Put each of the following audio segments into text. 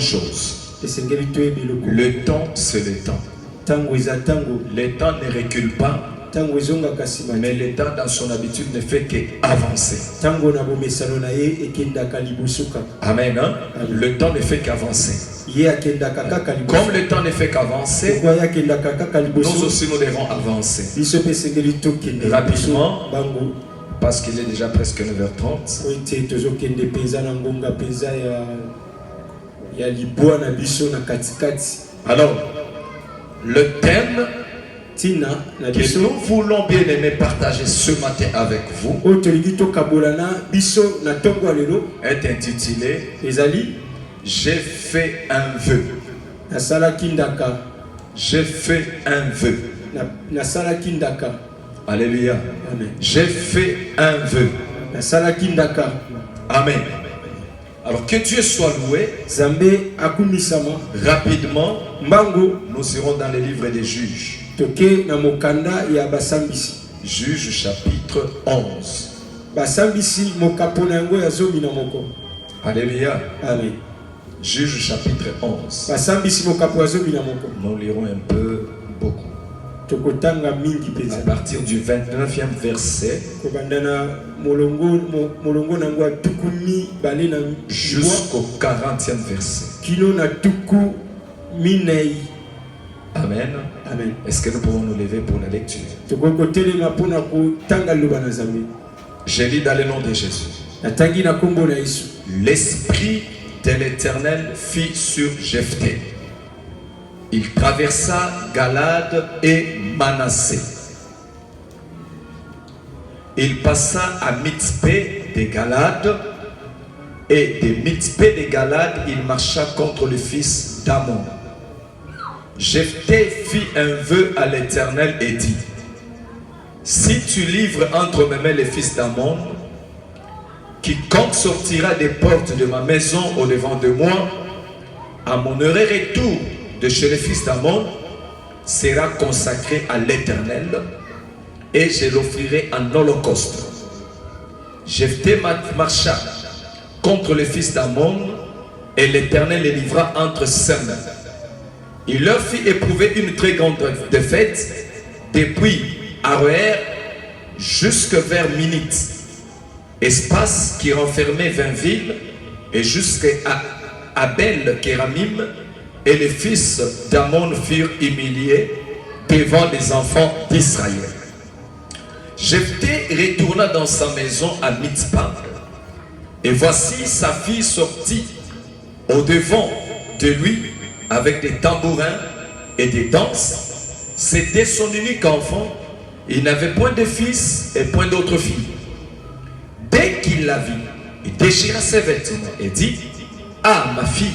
une chose. Le temps, c'est le temps. Le temps ne recule pas, mais le temps dans son habitude ne fait qu'avancer. Amen. Hein? Le temps ne fait qu'avancer. Comme le temps ne fait qu'avancer, nous aussi nous devons avancer. Rapidement, parce qu'il est déjà presque 9h30. Alors, le thème que nous voulons bien aimer partager ce matin avec vous est intitulé « J'ai fait un vœu ». J'ai fait un vœu. Alléluia. J'ai fait un vœu. Amen. Alors que Dieu soit loué. Rapidement, nous irons dans les livres des Juges. Juges chapitre 11. Alléluia. Amen. Juges chapitre 11. Nous lirons un peu, beaucoup. À partir du 29e verset jusqu'au 40e verset. Amen. Amen. Est-ce que nous pouvons nous lever pour la lecture? Je lis dans le nom de Jésus. L'Esprit de l'Éternel fit sur Jephthé. Il traversa Galade et Manassé. Il passa à Mitzpé de Galade, et de Mitzpé de Galade, il marcha contre le fils d'Amon. Jephthé fit un vœu à l'Éternel et dit: si tu livres entre mes mains les fils d'Amon, quiconque sortira des portes de ma maison au devant de moi, à mon heure et retour de chez les fils d'Amon, sera consacré à l'Éternel, et je l'offrirai en holocauste. Jephthé marcha contre les fils d'Amon, et l'Éternel les livra entre ses mains. Il leur fit éprouver une très grande défaite, depuis Aroër jusque vers Minit, espace qui renfermait 20 villes, et jusqu'à Abel-Kéramim, et les fils d'Amon furent humiliés devant les enfants d'Israël. Jephthé retourna dans sa maison à Mitzpah, et voici sa fille sortit au devant de lui avec des tambourins et des danses. C'était son unique enfant. Il n'avait point de fils et point d'autres filles. Dès qu'il la vit, il déchira ses vêtements et dit: ah, ma fille,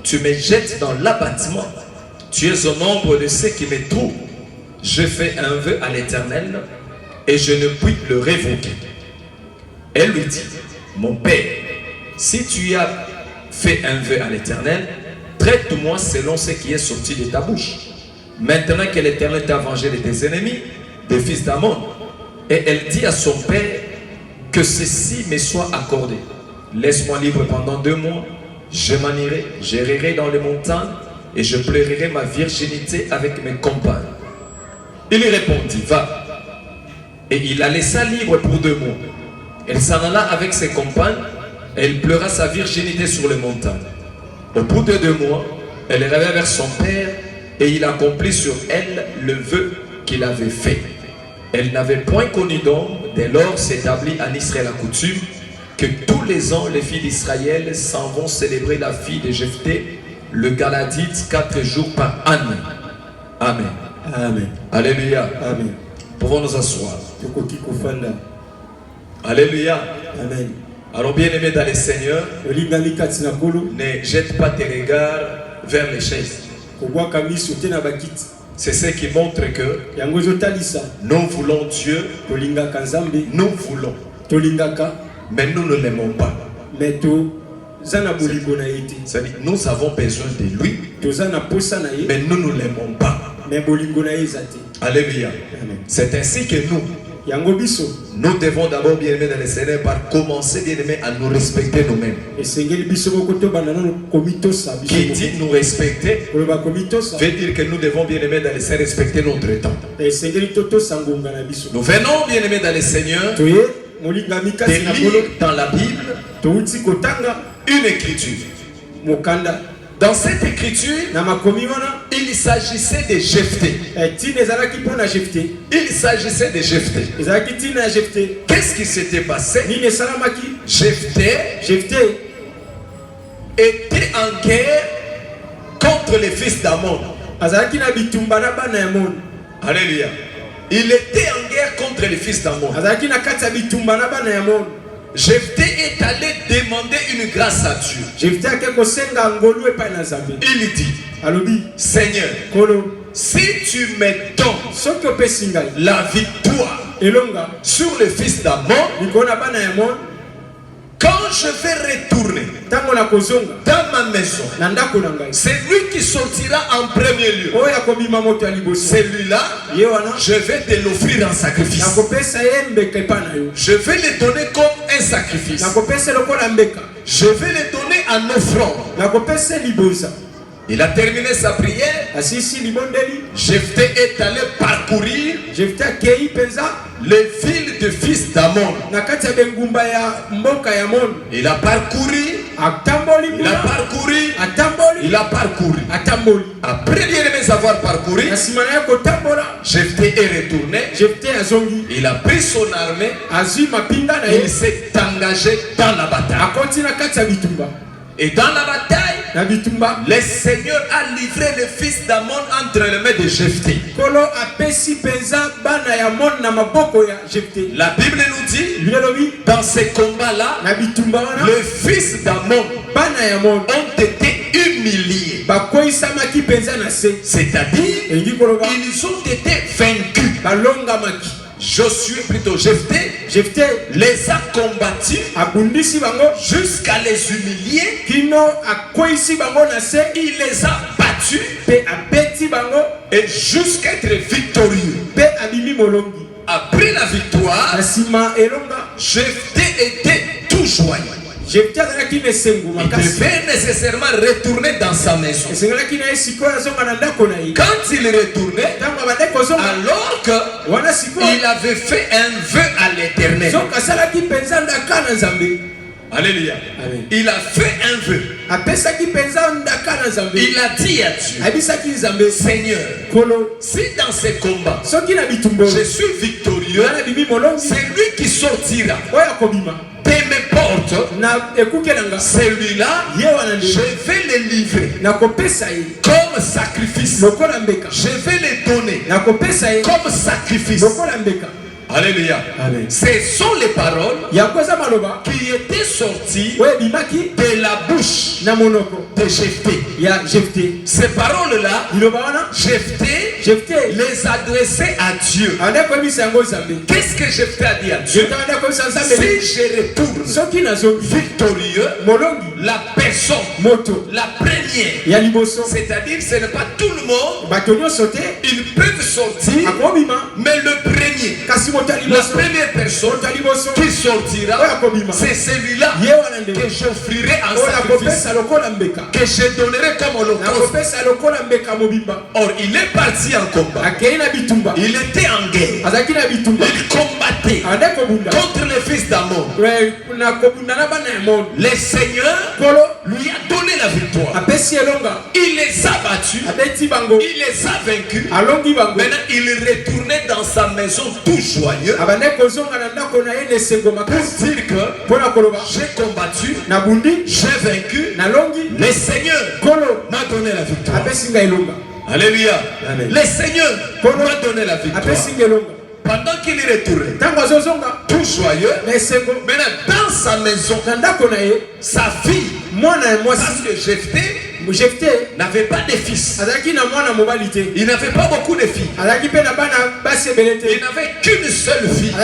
tu me jettes dans l'abattement. Tu es au nombre de ceux qui me trouvent. Je fais un vœu à l'Éternel et je ne puis le révoquer. Elle lui dit: mon père, si tu as fait un vœu à l'Éternel, traite-moi selon ce qui est sorti de ta bouche. Maintenant que l'Éternel t'a vengé de tes ennemis, des fils d'Amon. Et elle dit à son père: que ceci me soit accordé. Laisse-moi libre pendant 2 mois. Je m'en irai, j'errerai dans les montagnes et je pleurerai ma virginité avec mes compagnes. Il lui répondit: va. Et il la laissa libre pour 2 mois. Elle s'en alla avec ses compagnes et elle pleura sa virginité sur les montagnes. Au bout de 2 mois, elle revint vers son père et il accomplit sur elle le vœu qu'il avait fait. Elle n'avait point connu d'homme. Dès lors s'établit en Israël la coutume que tous les ans les filles d'Israël s'en vont célébrer la fille de Jephthé, le Galadite, 4 jours par année. Amen. Amen. Alléluia. Amen. Pouvons nous asseoir. Alléluia. Amen. Alors bien aimé dans le Seigneur, ne jette pas tes regards vers les chaises. C'est ce qui montre que nous voulons Dieu, nous voulons, mais nous ne l'aimons pas. C'est-à-dire, nous avons besoin de lui, mais nous ne l'aimons pas. Alléluia. C'est ainsi que nous, nous devons d'abord, bien-aimés dans le Seigneur, par commencer, bien-aimés, à nous respecter nous-mêmes. Qui dit nous respecter veut dire que nous devons, bien-aimés dans le Seigneur, respecter notre temps. Nous venons, bien-aimés dans le Seigneur, de lire dans la Bible une écriture. Dans cette écriture, il s'agissait de Jephthé. Il s'agissait de Jephthé. Qu'est-ce qui s'était passé? Jephthé était en guerre contre les fils d'Ammon. Alléluia. Il était en guerre contre les fils d'Ammon. Jephthé est allé demander une grâce à Dieu. Il dit, Seigneur, si tu me donnes la victoire sur les fils d'Ammon, quand je vais retourner dans ma maison, c'est lui qui sortira en premier lieu. Celui-là, je vais te l'offrir en sacrifice. Je vais le donner comme un sacrifice. Je vais le donner en offrande. Il a terminé sa prière. Jephthé est allé parcourir les villes de fils d'Ammon. Il a parcouru. Il a parcouru. Après bien avoir parcouru, Jephthé est retourné. Il a pris son armée. Il s'est engagé dans la bataille. Et dans la bataille, le Seigneur a livré les fils d'Ammon entre les mains de Jephthé. La Bible nous dit, dans ces combats-là, les fils d'Ammon ont été humiliés. C'est-à-dire, ils ont été vaincus. Josué, plutôt Jephthé, les a combattus jusqu'à les humilier. Il les a battus et jusqu'à être victorieux. Après la victoire, Jephthé était tout joyeux. Il devait nécessairement retourner dans sa maison. Quand il retournait, alors qu'il avait fait un vœu à l'Éternel. Alléluia. Il a fait un vœu. Il a dit à Dieu, Seigneur, si dans ces combats je suis victorieux, c'est lui qui sortira de mes portes. Celui-là, je vais le livrer comme sacrifice. Je vais le donner comme sacrifice. Alléluia. Ce sont les paroles qui étaient sorties de la bouche de Jephthé. Ces paroles-là, Jephthé les adressait à Dieu. Qu'est-ce que Jephthé a dit à Dieu? Si je retourne victorieux, la personne, la première, c'est-à-dire ce n'est pas tout le monde, ils peuvent sortir, mais le premier, la première personne qui sortira, c'est celui-là que j'offrirai en sacrifice, que je donnerai comme holocauste. Or, il est parti en combat. Il était en guerre. Il combattait contre les fils d'Ammon. Le Seigneur lui a donné la victoire. Il les a battus. Il les a vaincus. Maintenant, il retournait dans sa maison tout joyeux pour dire que j'ai combattu, j'ai vaincu, le Seigneur m'a donné la victoire. Alléluia. Le Seigneur m'a donné la victoire. Pendant qu'il est retourné, tout joyeux, maintenant dans sa maison, sa fille, parce que Jephthé n'avait pas de fils. Il n'avait pas beaucoup de filles. Il n'avait qu'une seule fille.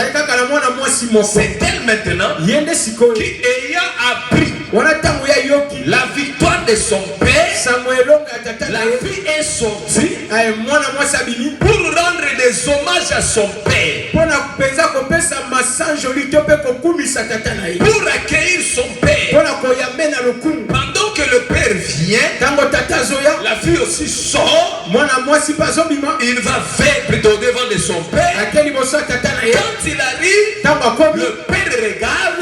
C'est elle maintenant qui ayant appris la victoire de son père, La fille est sortie pour rendre des hommages à son père. Pour accueillir son père. Pendant que le père vient, la fille aussi sort. Il va faire plutôt devant de son père. Quand il arrive, le père regarde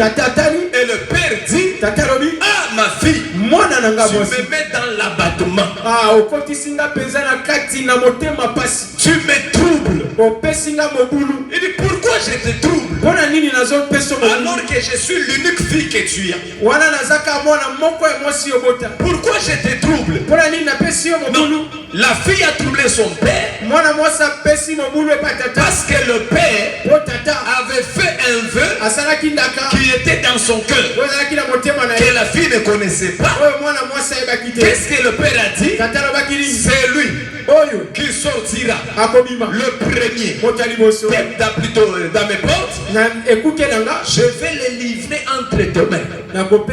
et le père dit: ah, ma fille, tu me mets dans l'abattement. Tu me troubles. Il dit: pourquoi je te trouble alors que je suis l'unique fille que tu as? Pourquoi je te trouble? Non, la fille a troublé son père parce que le père avait fait un vœu qui était dans son cœur, que la fille ne connaissait pas. Qu'est-ce que le père a dit? C'est lui qui sortira le premier plutôt dans mes portes. Je vais le livrer entre tes mains. Maintenant,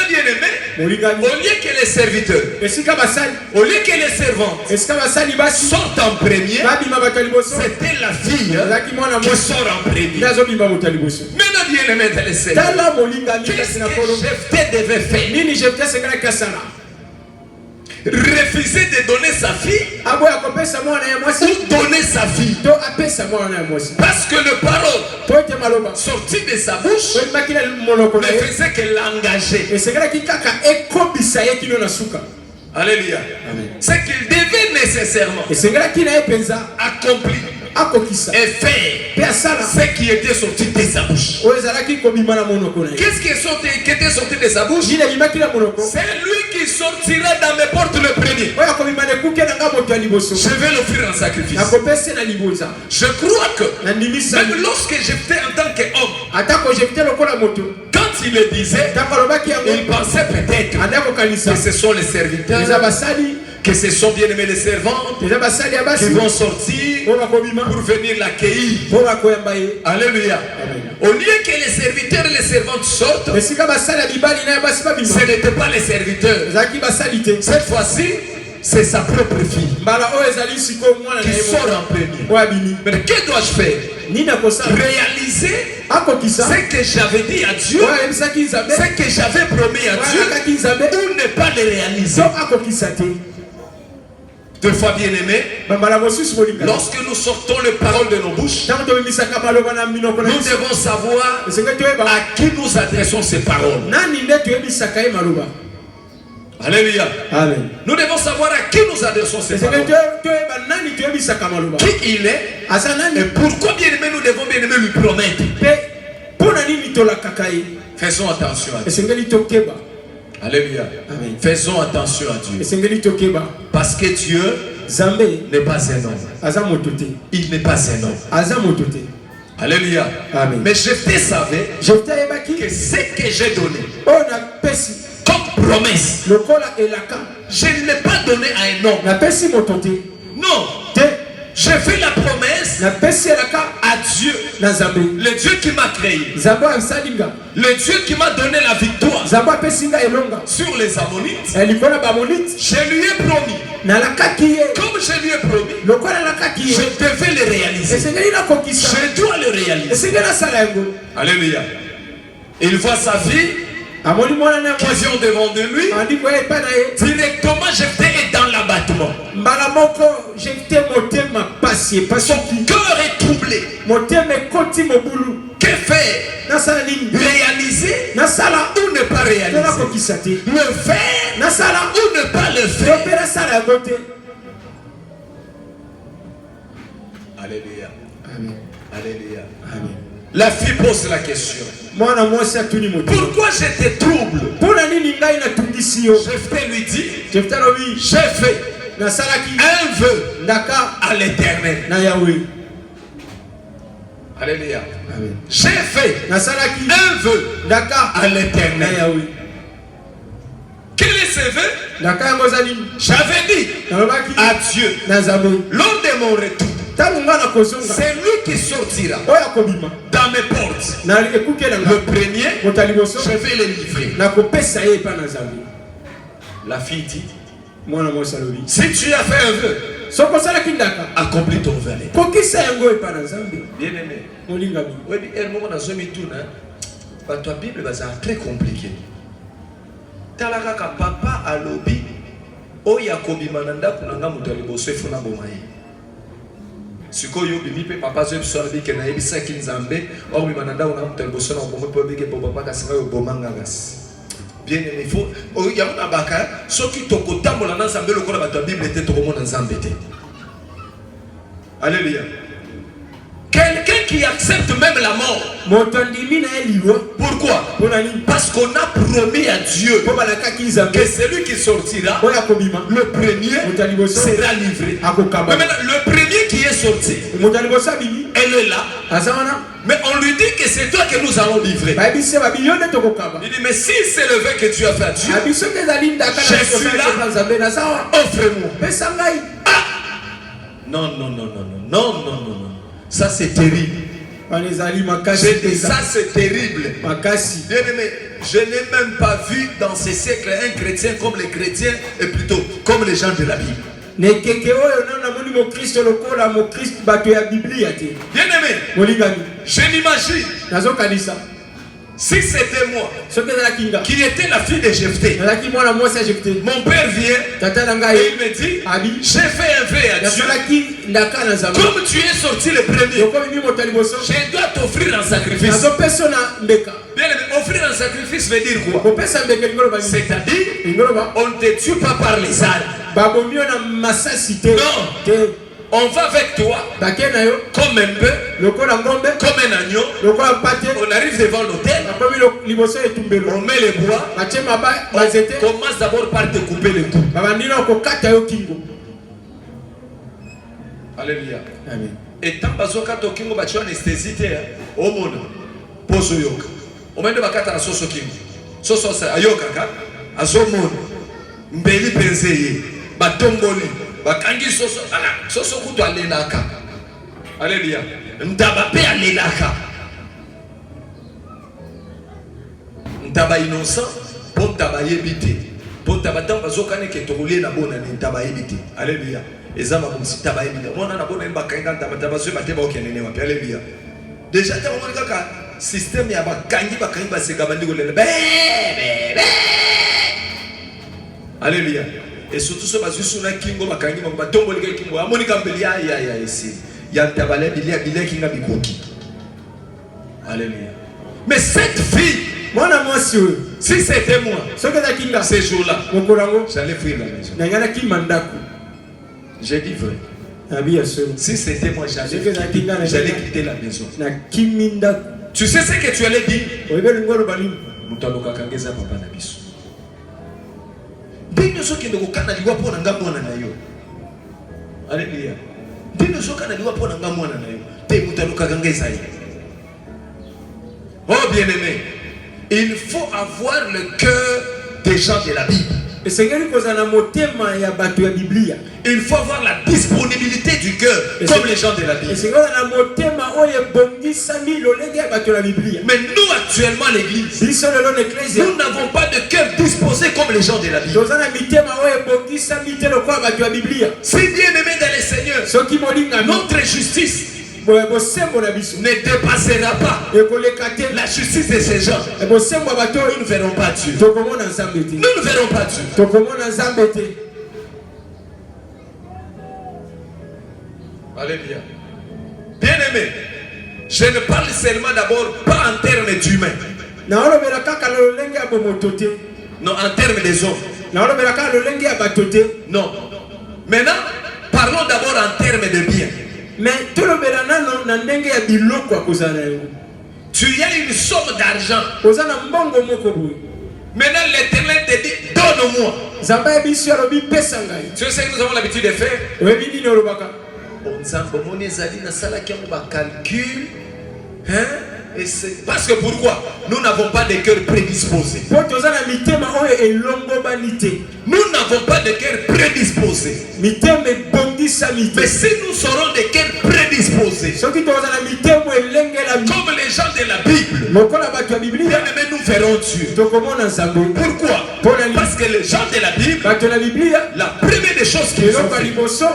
bien aimé, au lieu que les serviteurs, au lieu que les servantes sortent en premier, c'était la fille qui sort en premier. Maintenant, bien aimé, qu'est-ce que Jephthé devait faire? Refuser de donner sa fille ou donner sa fille, parce que le parole sorti de sa bouche ne faisait que l'engager. Alléluia. C'est qu'il devait nécessairement accomplir et faire ce qui était sorti de sa bouche. Qu'est-ce qui était sorti de sa bouche? C'est lui qui sortira dans mes portes le premier. Je vais l'offrir en sacrifice. Je crois que même lorsque j'étais en tant qu'homme, quand il le disait, il pensait peut-être que ce sont les serviteurs, que ce sont bien aimés les servantes qui vont sortir pour venir l'accueillir. Alléluia. Au lieu que les serviteurs et les servantes sortent, ce n'était pas les serviteurs. Cette fois-ci, c'est sa propre fille qui sort en premier. Mais que dois-je faire? Réaliser ce que j'avais dit à Dieu, ce que j'avais promis à Dieu, ou ne pas le réaliser. Deux fois bien aimé, lorsque nous sortons les paroles de nos bouches, nous devons savoir à qui nous adressons ces paroles. Alléluia. Amen. Nous devons savoir à qui nous adressons ces paroles. Qui il est et pourquoi bien aimé nous devons bien aimé lui promettre. Faisons attention à Dieu. Alléluia. Amen. Faisons attention à Dieu. Parce que Dieu n'est pas un homme. Il n'est pas un homme. Alléluia. Amen. Mais Jephthé savait que ce que j'ai donné comme promesse, je ne l'ai pas donné à un homme. Non. J'ai fait la promesse à Dieu, le Dieu qui m'a créé, le Dieu qui m'a donné la victoire sur les Ammonites. Je lui ai promis, comme je lui ai promis, je devais le réaliser. Je dois le réaliser. Alléluia. Il voit sa vie qui vient devant de lui. Directement, Jephthé est dans l'abattement. Son cœur est troublé. Que faire? Réaliser ou ne pas réaliser? Le faire ou ne pas le faire? Alléluia. Amen. Alléluia. Amen. La fille pose la question. Pourquoi je te trouble? Jephthé lui dit, j'ai fait un vœu à l'Éternel. Alléluia. J'ai fait un vœu à l'Éternel. Quel est ce vœu? J'avais dit à Dieu lors de mon retour, c'est lui qui sortira dans mes portes. Le premier, je vais le livrer. La fille dit, mwana mwasi alobi, si tu as fait un vœu, soko sala kindaka, accomplis ton vœu. kokisa yango epa na Nzambe. Bien aimé. Molingami. Oui, elle m'a dit que la Bible est très compliquée. Talaka papa alobi oya kobimana kunanga mutu aliboso efuna bomaye. Sikoyo bimi pe papa zo biso abi ke na yebisa ki Nzambe o bimana nda una mutu aliboso na bomo pe bike papa kasi yo bomanga gas. Bien aimé, il faut il y a un abaka soki tokotambola na Nzambe lokola bato Bible était tokomona Nzambe te. Alléluia. Quelqu'un qui accepte même la mort. Pourquoi? Parce qu'on a promis à Dieu que celui qui sortira, le premier sera livré. Mais maintenant, le premier qui est sorti, elle est là. Mais on lui dit que c'est toi que nous allons livrer. Il dit, mais si c'est le vœu que tu as fait à Dieu, je suis là, offre-moi. Ah! Non, non, non, non, non, non, non, non, non. Ça c'est terrible. Ça c'est terrible. Bien aimé, je n'ai même pas vu dans ces siècles un chrétien comme les chrétiens et plutôt comme les gens de la Bible. Bien aimé, je m'imagine. Si c'était moi qui était la fille de Jephthé, mon père vient et il me dit, j'ai fait un vœu à Dieu. Comme tu es sorti le premier, je dois t'offrir un sacrifice. Bien aimé, offrir un sacrifice veut dire quoi? C'est-à-dire, on ne te tue pas par les armes. Non. On va avec toi comme un bœuf, comme un agneau. On arrive devant l'autel, on met les bois, on commence d'abord par te couper le cou. Alléluia. Et tant que tu as une anesthésie, au monde, pose le yoka. On met de bakata à soso kingo. Soso ayoka ka, azomon, mbeli penseye, batomboli. Bakangi soso ala soso kutu alelaka. Alléluia. Ndaba pe alelaka. Ndaba innocent pour ndaba yebite. Pour ndaba tamba zokane ke tolé na bona ndaba yebite. Alléluia. Ezama bomsi ndaba yebite. Mona na bona mbakanga ndaba zo bateba okenene wapi. Alléluia. Déjà ta mona kaka système ya bakangi baseka bandiko lela. Alléluia. Et surtout ce que je suis kingo bakangi ba tomboli ka kingo amoni kambeli ya ici ya tabale bilia kinga bikoki. Alléluia. Mais cette fille, si c'était moi, ces jours-là, j'allais fuir la maison. J'ai dit vrai. Si c'était moi, j'allais quitter la maison. Tu sais ce que tu allais dire? Mutaloka kangeza papa na biso. Dino soki ndoko kana liwa pona ngamwana na yo. Alléluia. Dino soki kana liwa pona ngamwana na yo. Te mutaluka kangeza yo. Oh bien-aimé, il faut avoir le cœur des gens de la Bible. Il faut avoir la disponibilité du cœur comme les gens de la Bible. Mais nous actuellement l'église, nous n'avons pas de cœur disposé comme les gens de la Bible. Si bien aimé dans le Seigneur, notre justice ne dépassera pas la justice de ces gens. Nous ne verrons pas Dieu. Nous ne verrons pas Dieu. Alléluia. Bien aimé, je ne parle seulement d'abord pas en termes d'humains. Non, en termes des hommes. Non. Maintenant, parlons d'abord en termes de biens. Mais tu as une somme d'argent. Maintenant l'Éternel te dit donne-moi. Tu sais ce que nous avons l'habitude de faire? Parce que pourquoi? Nous n'avons pas de cœur prédisposé. Nous n'avons pas de cœur prédisposé. Mais si nous serons des cœurs prédisposés, comme les gens de la Bible, nous verrons Dieu. tokomona nzambe. Pourquoi? Parce que les gens de la Bible, bato na Biblia, la première des choses qu'ils ont eloko ya fait, liboso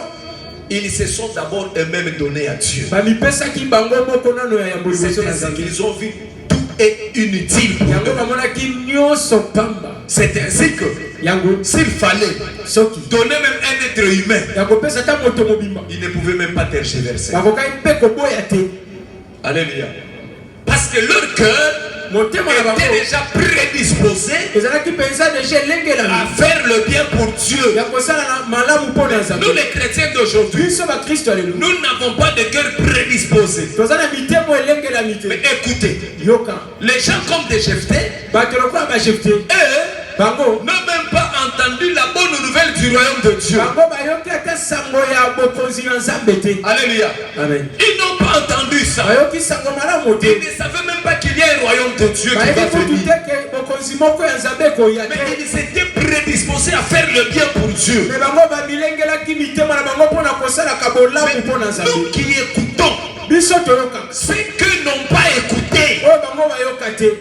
ils se sont d'abord eux-mêmes donnés à Dieu. bamipesaki bango moko nano ya yambo liboso C'est na ainsi nzambe. qu'ils ont vu tout est inutile pour Yango eux. bamonaki nyonso pamba. C'est ainsi que Yango s'il fallait soki donner même un être humain, ya kopesa ta moto mobimba ils ne pouvaient même pas tergiverser. bakokai mpe koboya te. Alléluia. Parce que leur cœur motema na bango était déjà prédisposé ezalaki mpenza deja à elengelami faire le bien pour Dieu. ya kosala na malamu mpo na nzambe. Nous les chrétiens d'aujourd'hui, biso bakristo alelu nous n'avons pas de cœur prédisposé. toza na mitemo elengelami Mais te. écoutez, yoka les gens comme des Jephthé, bato lokola bajefte eux, bango n'ont même pas entendu la bonne nouvelle du royaume de Dieu. bango bayoki ata sango ya bokonzi na nzambe te. Alléluia. Amen. Ils n'ont pas entendu ça. bayoki sango malamu Ils te. ne savaient même pas qu'il y a un royaume de Dieu qui va bayebi kutu venir. te ke bokonzi moko ya nzambe ekoya Mais te. ils étaient prédisposés à faire le bien pour Dieu. me bango bamilengelaki mitema na bango mpo na kosalaka bolamu mpo na Nous nzambe. qui écoutons biso toyoka ceux qui n'ont pas écouté, oyo bango bayoka te.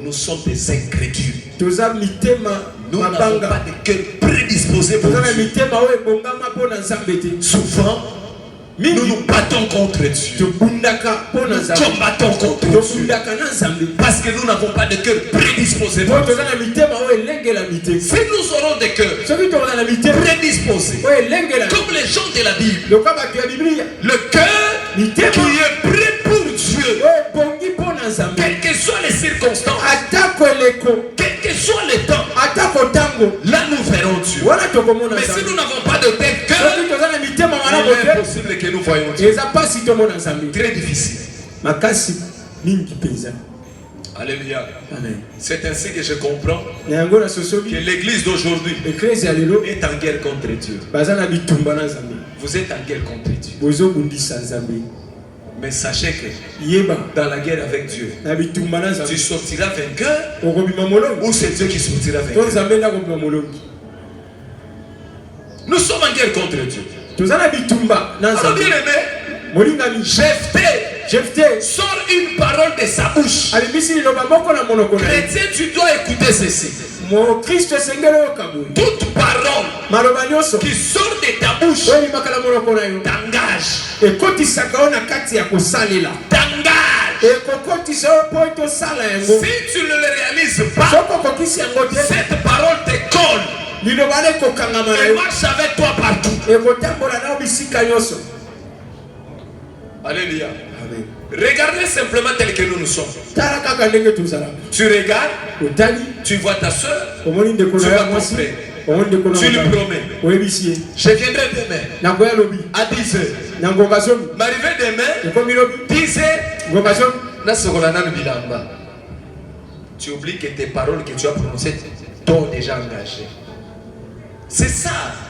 nous sommes des incrédules. toza mitema Nous n'avons pas mabanga, de cœur prédisposé pour toza na Dieu. mitema oyo ebongama mpo na nzambe te. Souvent, nous mingi nous battons contre Dieu. tobundaka mpo na Nous nzambe, combattons contre Dieu. tobundaka na nzambe Parce que nous n'avons pas de cœur prédisposé mpo pour Dieu. toza na mitema oyo elengelami te. Si nous aurons des cœurs soki toza na mitema prédisposés, oyo elengelami comme les gens de la Bible, loka bato ya biblia, le cœur mitema qui est prêt pour Dieu, oyo ebongi mpo na nzambe, quelles que soient les circonstances, atako eleko, quel que soit le temps, atako ntango, là nous verrons Dieu. wana tokomona Mais si nzambe. nous n'avons pas de tel cœur, soki toza na mitema malamu il est te, impossible que nous voyions Dieu. eza pasi tomona nzambe. Très difficile. makasi mingi mpenza. Alléluia. Amen. C'est ainsi que je comprends na yango que nasosoki l'église d'aujourd'hui eklesi ya lelo est en guerre contre Dieu. baza na bitumba na nzambe, Vous êtes en guerre contre Dieu. bozobundisa nzambe. Mais sachez que yeba dans la guerre avec Dieu, na bitumba na tu nzambe sortiras vainqueur okobima molongi ou c'est Dieu qui sortira to vainqueur. nzambe nde akobima molongi. Nous sommes en guerre contre Dieu. toza na bitumba na Alors nzambe. bien aimé, molingami Jephthé jefte sort une parole de sa bouche. abimisi liloba moko na monoko na ye. Chrétien, tu dois écouter ceci. mokristo esengeli oyoka boye Toute parole maloba nyonso qui sort de ta bouche oyo ebimaka na monoko na yo t'engage. ekotisaka yo na kati ya kosalela, T'engage. ekokotisa yo mpo etosala yango. Si tu ne le réalises pas, soki okokisi yango te, cette parole te colle liloba lekokangama na et yo, marche avec toi partout. ekotambola na yo bisika nyonso. Alléluia. Amen. Regardez simplement tel que nous sommes. tala kaka ndenge tozalaka, Tu regardes, otali tu vois ta soeur, omoni ndeko Tu na vas yo mwasi, comprendre. omoni ndeko na tu lui mobali, promets. oyebisi ye Je viendrai demain nakoya lobi à 10 heures. na ngonga zomi, M'arriver demain, ekomi lobi 10 heures. ngonga zomi. Tu oublies que tes paroles que tu as prononcées t'ont déjà engagé. C'est ça,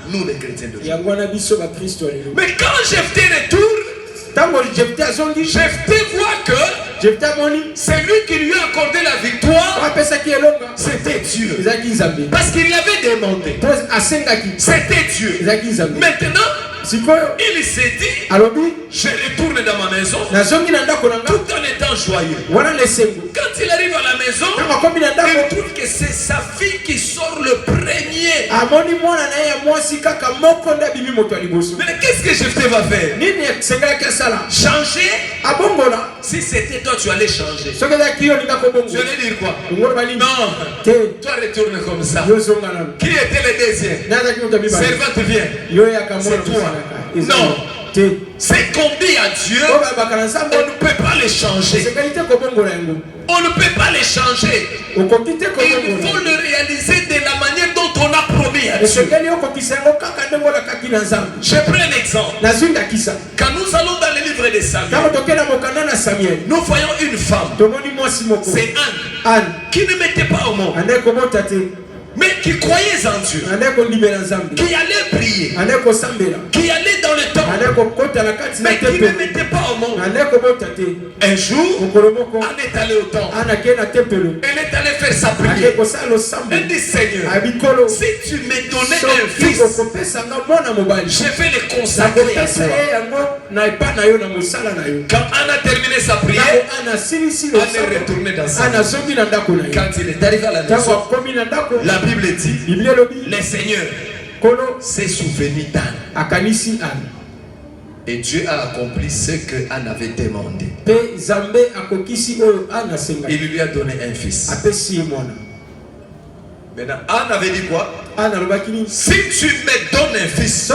nous les chrétiens de Dieu. yango wana biso bakristo ya lelo. Mais quand Jephthé retourne, ntango jefte azongi, Jephthé voit que jefte amoni celui qui lui a accordé la victoire, apesaki elonga, c'était Dieu. ezalaki nzambe, Parce qu'il l'avait demandé. po asengaki, C'était Dieu. ezalaki nzambe. Maintenant, sikoyo il s'est dit, alobi je retourne dans ma maison nazongi na ndako na nga, tout en étant joyeux. wana lesengo. Quand il arrive à la maison, ntango akomi na il ndako, trouve que c'est sa fille qui sort le premier. amoni mwana na ye ya mwasi kaka moko nde abimi moto ya liboso. Mais qu'est-ce que Jephthé va faire? nini esengelaki asala? Changer? abongola. Si c'était toi, tu allais changer. soki ezalaki yo linga Tu kobongola, allais dire quoi? bongola balini Non, te, toi retourne comme ça. yo zonga nano. Qui était le deuxième? nde azalaki moto ya mibale, Servante vient. yo yaka mwana C'est toi. kosalaka. Ezali. Non. te C'est qu'on dit à Dieu, oyo bayebaka na nzambe, on ne peut pas les changer. esengeli te kobongola yango, On ne peut pas les changer. okoki te Il faut kobongola, le réaliser de la manière dont on a promis à Dieu. esengeli okokisa yango kaka ndenge olakaki na nzambe. Je prends un exemple. nazwi ndakisa, Quand nous allons dans le livre de Samuel, ntango tokei na mokanda na samuel, nous voyons une femme, tomoni mwasi moko c'est Anne, ane qui ne mettait pas au monde. ande kobota te, mais qui croyait en Dieu, qui allait prier, qui allait dans le temple, mais qui ne mettait pas au monde. Un jour, Anne est allé au temple. Elle est allée faire sa prière. Elle dit, Seigneur, si tu me donnais un fils, je vais le consacrer à toi. Quand Anne a terminé sa prière, Anne est retournée dans sa maison. Quand il est arrivé à la maison, la Bible dit, le Seigneur s'est souvenu d'Anne. Et Dieu a accompli ce que Anne avait demandé. Il lui a donné un fils. Maintenant, Anne avait dit quoi? Si tu me donnes un fils, je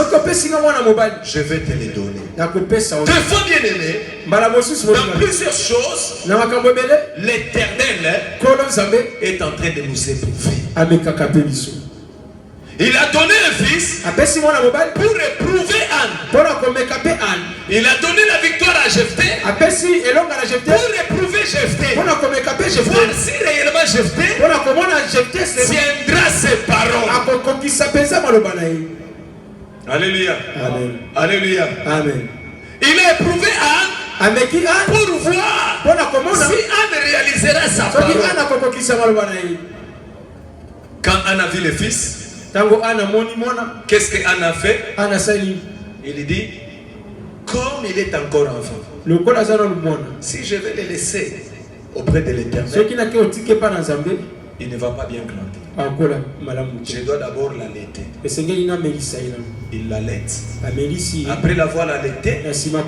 vais te le donner. Deux fois bien aimé, dans plusieurs choses, l'Éternel est en train de nous éprouver. Il a donné un fils pour éprouver Anne. Il a donné la victoire à Jephthé pour éprouver Jephthé. Voir si réellement Jephthé tiendra ses paroles. Alléluia. Amen. Alléluia. Amen. Il a éprouvé Anne pour voir si Anne réalisera sa parole. Quand Anne a vu le fils, qu'est-ce que Anne a fait? Il dit, comme il est encore enfant, si je vais le laisser auprès de l'Éternel, il ne va pas bien grandir. Je dois d'abord l'allaiter. Il l'allaite. Après l'avoir allaité, maintenant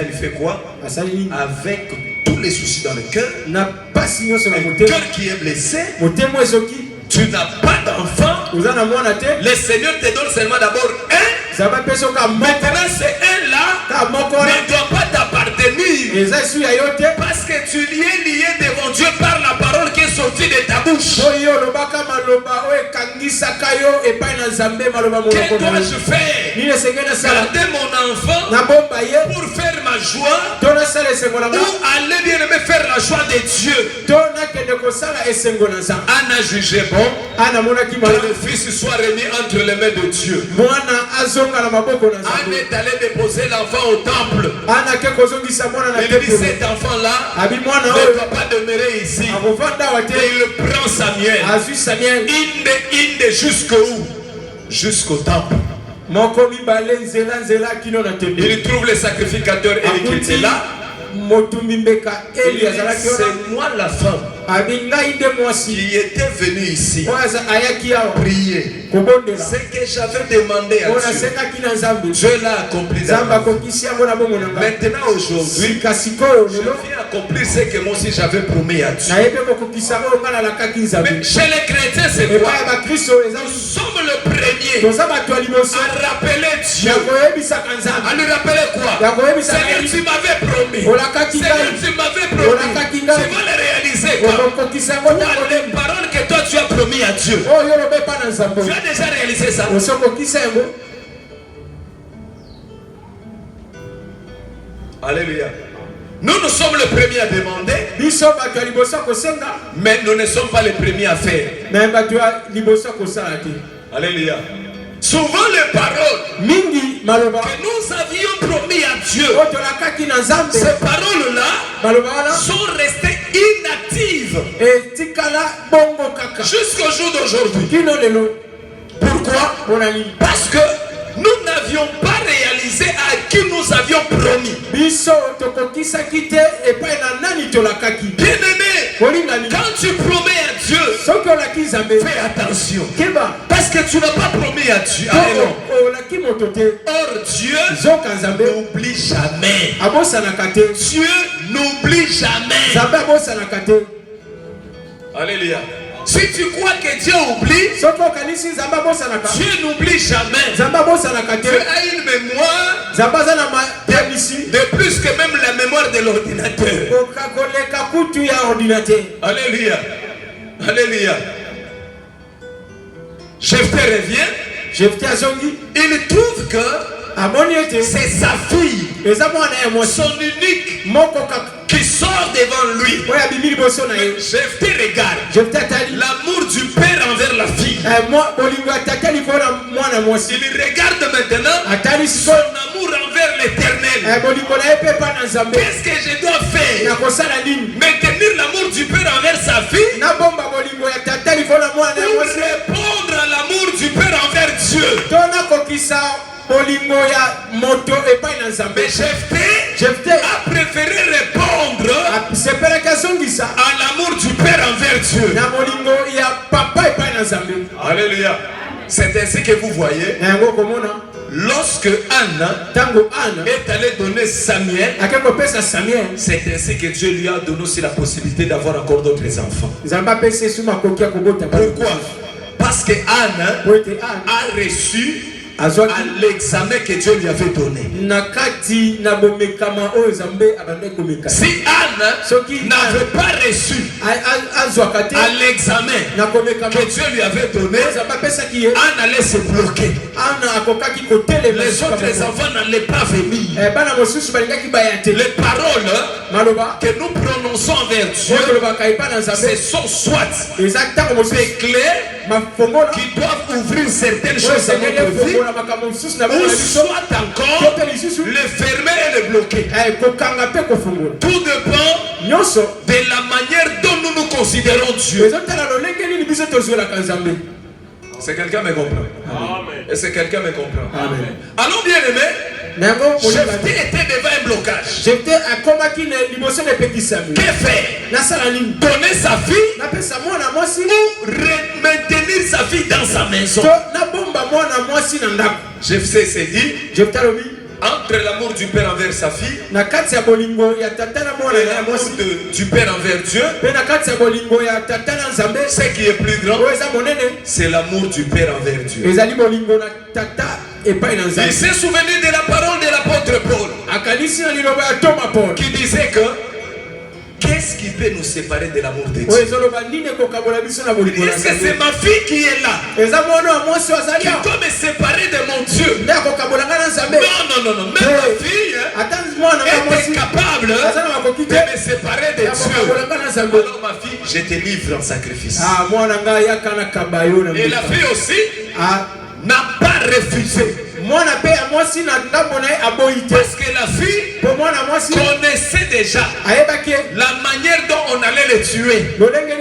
il fait quoi? Avec tous les soucis dans le cœur, un cœur qui est blessé, tu n'as pas d'enfant, le Seigneur te donne seulement d'abord un. Maintenant c'est un là ne doit pas t'appartenir, parce que tu lui es lié devant Dieu par la parole qui est sortie de ta bouche. Que dois-je faire? Garder mon enfant pour faire ma joie, ou aller bien aimer faire la joie de Dieu? Anne a jugé bon que le fils soit remis entre les mains de Dieu. Anne est allée déposer l'enfant au temple. Il dit, cet enfant-là ne doit pas demeurer ici. Et il prend Samuel. Inde jusqu'où? Jusqu'au temple. Il trouve le sacrificateur Élie qui était là. Il dit, c'est moi la femme qui était venue ici prier. Ce que j'avais demandé à Dieu, Dieu l'a accompli. Maintenant aujourd'hui, je viens accomplir ce que moi aussi j'avais promis à Dieu. Mais chez les chrétiens, c'est quoi? Nous sommes le premier à rappeler Dieu. À lui rappeler quoi? Seigneur, tu m'avais promis. Seigneur, tu m'avais promis. Tu vas le réaliser quoi? Les paroles que toi tu as promis à Dieu, tu as déjà réalisé ça? Alléluia. Nous sommes les premiers à demander, mais nous ne sommes pas les premiers à faire. Alléluia. Souvent les paroles que nous avions promis à Dieu, ces paroles-là sont restées inactives jusqu'au jour d'aujourd'hui. Pourquoi? Parce que nous n'avions pas réalisé à qui nous avions promis. Bien-aimé, quand tu promets à Dieu, fais attention. Parce que tu n'as pas promis à Dieu. Or Dieu n'oublie jamais. Dieu n'oublie jamais. Alléluia. Si tu crois que Dieu oublie, Dieu n'oublie jamais. Dieu a une mémoire de plus que même la mémoire de l'ordinateur. Alléluia. Alléluia. Jephthé revient. Il trouve que c'est sa fille, son unique qui sort devant lui. Jephthé regarde l'amour du père envers la fille. Il regarde maintenant son amour envers l'éternel. Qu'est-ce que je dois faire? Maintenir l'amour du père envers sa fille ou répondre à l'amour du père envers Dieu? Mais Jephthé a préféré répondre à l'amour du père envers Dieu. Alléluia. C'est ainsi que vous voyez, lorsque Anne est allée donner Samuel, c'est ainsi que Dieu lui a donné aussi la possibilité d'avoir encore d'autres enfants. Pourquoi? Parce que Anne a reçu à l'examen que Dieu lui avait donné. Si Anne n'avait pas reçu à l'examen que Dieu lui avait donné, Anne allait se bloquer. Les autres enfants n'allaient pas venir. Les paroles que nous prononçons envers Dieu, ce sont soit des clés qui doivent ouvrir certaines choses dans notre vie, ou soit encore le fermer et le bloquer. Tout dépend de la manière dont nous nous considérons Dieu. C'est quelqu'un me comprend. Amen. Et c'est quelqu'un me comprend. Amen. Alors bien aimé, Jephthé était devant un blocage. Que faire? Donner sa fille ou maintenir sa fille dans sa maison? Jephthé s'est dit, entre l'amour du père envers sa fille et l'amour du père envers Dieu, ce qui est plus grand, c'est l'amour du père envers Dieu. Il s'est souvenu de la parole de l'apôtre Paul qui disait que qu'est-ce qui peut nous séparer de l'amour de Dieu? Est-ce que c'est ma fille qui est là, qui doit me séparer de mon Dieu? Non. Même ma fille est capable de me séparer de Dieu. Alors ma fille, je te livre en sacrifice. Et la fille aussi n'a pas refusé. Parce que la fille connaissait déjà la manière dont on allait le tuer. C'est-à-dire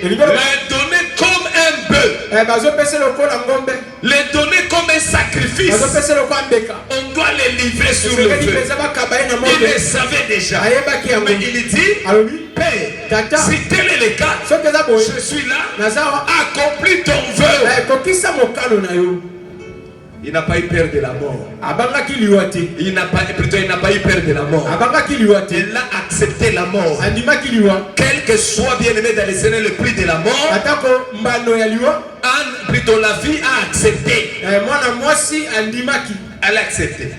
le donner comme un bœuf, le donner comme un sacrifice. On doit le livrer sur le feu. Il le savait déjà. Mais il dit, Père, si tel est le cas, je suis là, accomplis ton vœu. Il n'a pas eu peur de la mort. Il n'a pas eu peur de la mort. Il a accepté la mort. Quel que soit, bien aimé dans les Seigneur, le prix de la mort, Anne, plutôt la vie, a accepté. Elle a accepté.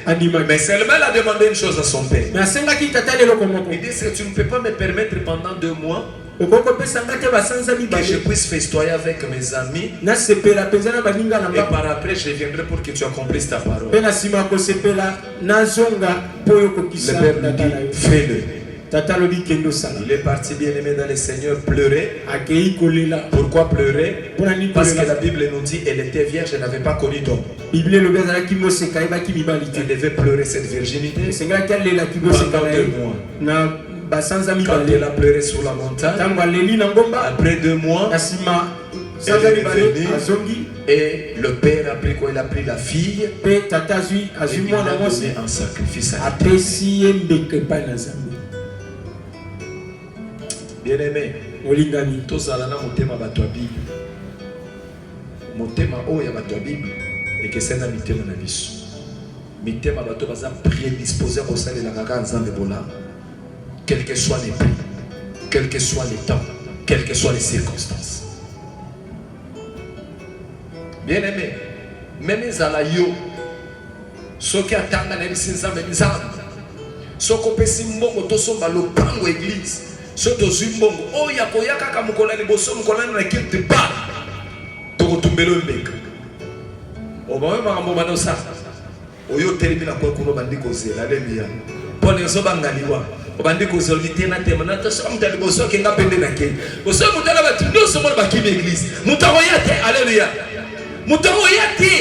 Mais seulement elle a demandé une chose à son père. Il dit, tu ne peux pas me permettre pendant 2 mois que je puisse festoyer avec mes amis, et par après je viendrai pour que tu accomplisses ta parole. Le père lui dit, fais-le. Il est parti, bien aimé dans le Seigneur, pleurer. Pourquoi pleurer? Parce que la Bible nous dit elle était vierge, elle n'avait pas connu d'homme. Elle devait pleurer cette virginité pendant 2 mois. Quand elle a pleuré sur la montagne, après 2 mois, elle est revenue et le père a pris quoi? Il a pris la fille et il l'a donné en sacrifice à Dieu. Bien-aimé, tozala na motema bato ya Bible. Motema oyo bato ya Bible et que c'est na mitema na biso. Mitema bato baza prédisposé ko salela kaka nzambe bola. Quel que soit les prix, quel que soit les temps, quelles que soient les circonstances. Bien-aimé, même ezala yo soki atanga na nzambe nzambe. Soko pesi mbongo tosomba lopango église. Soto zimbongo oya koyaka kamukola liboso mukola na kilte ba toko tumbelo mbeka obawe makambo manosa oyo telimina kwa kuno bandiko zela lebiya Pour les autres, on va dire que vous avez été naté. Maintenant, tu as dit que vous avez été naté. Vous avez été naté. Vous avez été l'église. Vous avez été. Alléluia. Vous avez été.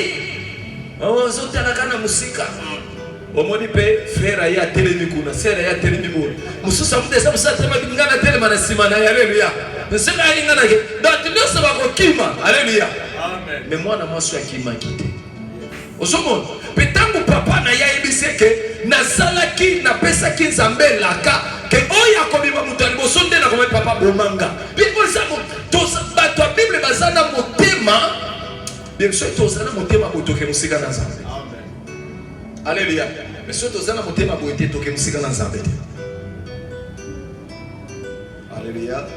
Vous avez été naté. Musique. Au moins, frère a été télémicuna, sœur a été télémicuna. Nous sommes des hommes qui sont alléluia. Nous sommes alléluia. Mais moi, je suis qui m'a quitté. Au second, peut-être papa n'a pas dit que Nazalaki n'a pas ça qui s'appelle la cas. Que Oya comme il va monter, vous sondez la comme papa Bomanga. Bien pour ça, la Bible est basée dans mon thème. Bien sûr, tout ça dans mon thème pour toquer musique dans Zambie. Alléluia. Mais surtout, ça n'a pas thème pour toquer musique dans Zambie. Alléluia.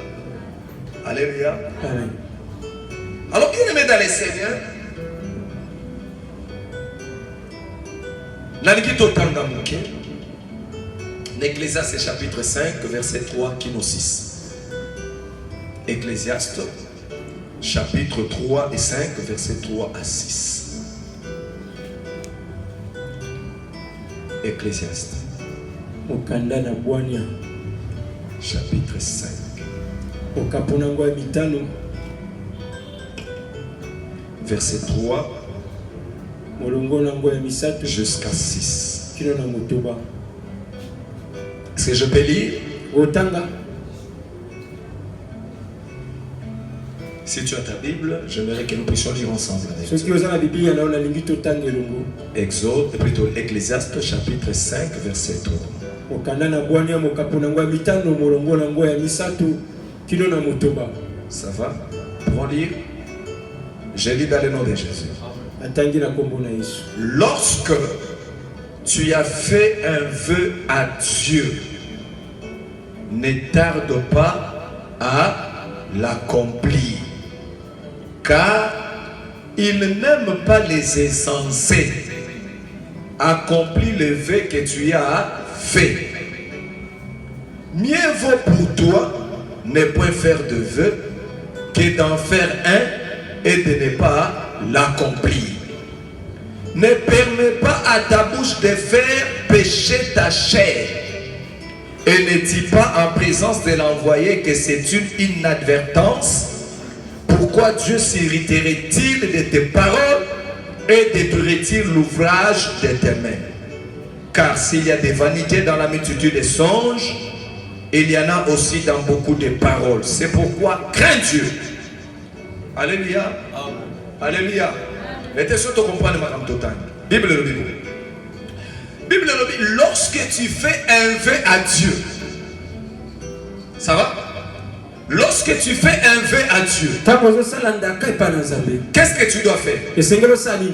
Alléluia. Alors, bien aimé dans les Seigneurs. Ecclésiaste chapitre 5 verset 3 Kino 6. Ecclésiaste chapitre 3 et 5 verset 3 à 6. Ecclésiaste chapitre 5 verset 3 jusqu'à 6. Est-ce que je peux lire? Si tu as ta Bible, j'aimerais que nous puissions lire ensemble. Exode, plutôt Ecclésiaste chapitre 5 verset 3. Ça va? Pouvons lire? Je lis dans le nom de Jésus. Lorsque tu as fait un vœu à Dieu, ne tarde pas à l'accomplir, car il n'aime pas les insensés. Accomplis le vœu que tu as fait. Mieux vaut pour toi ne point faire de vœu que d'en faire un et de ne pas l'accomplir. Ne permets pas à ta bouche de faire pécher ta chair. Et ne dis pas en présence de l'envoyé que c'est une inadvertance. Pourquoi Dieu s'irriterait-il de tes paroles et détruirait-il l'ouvrage de tes mains? Car s'il y a des vanités dans la multitude des songes, il y en a aussi dans beaucoup de paroles. C'est pourquoi crains Dieu. Alléluia. Alléluia. Mettez surtout comprendre madame Totan. Bible le dit. Bible le dit, lorsque tu fais un vœu à Dieu. Ça va? Lorsque tu fais un vœu à Dieu, qu'est-ce que tu dois faire?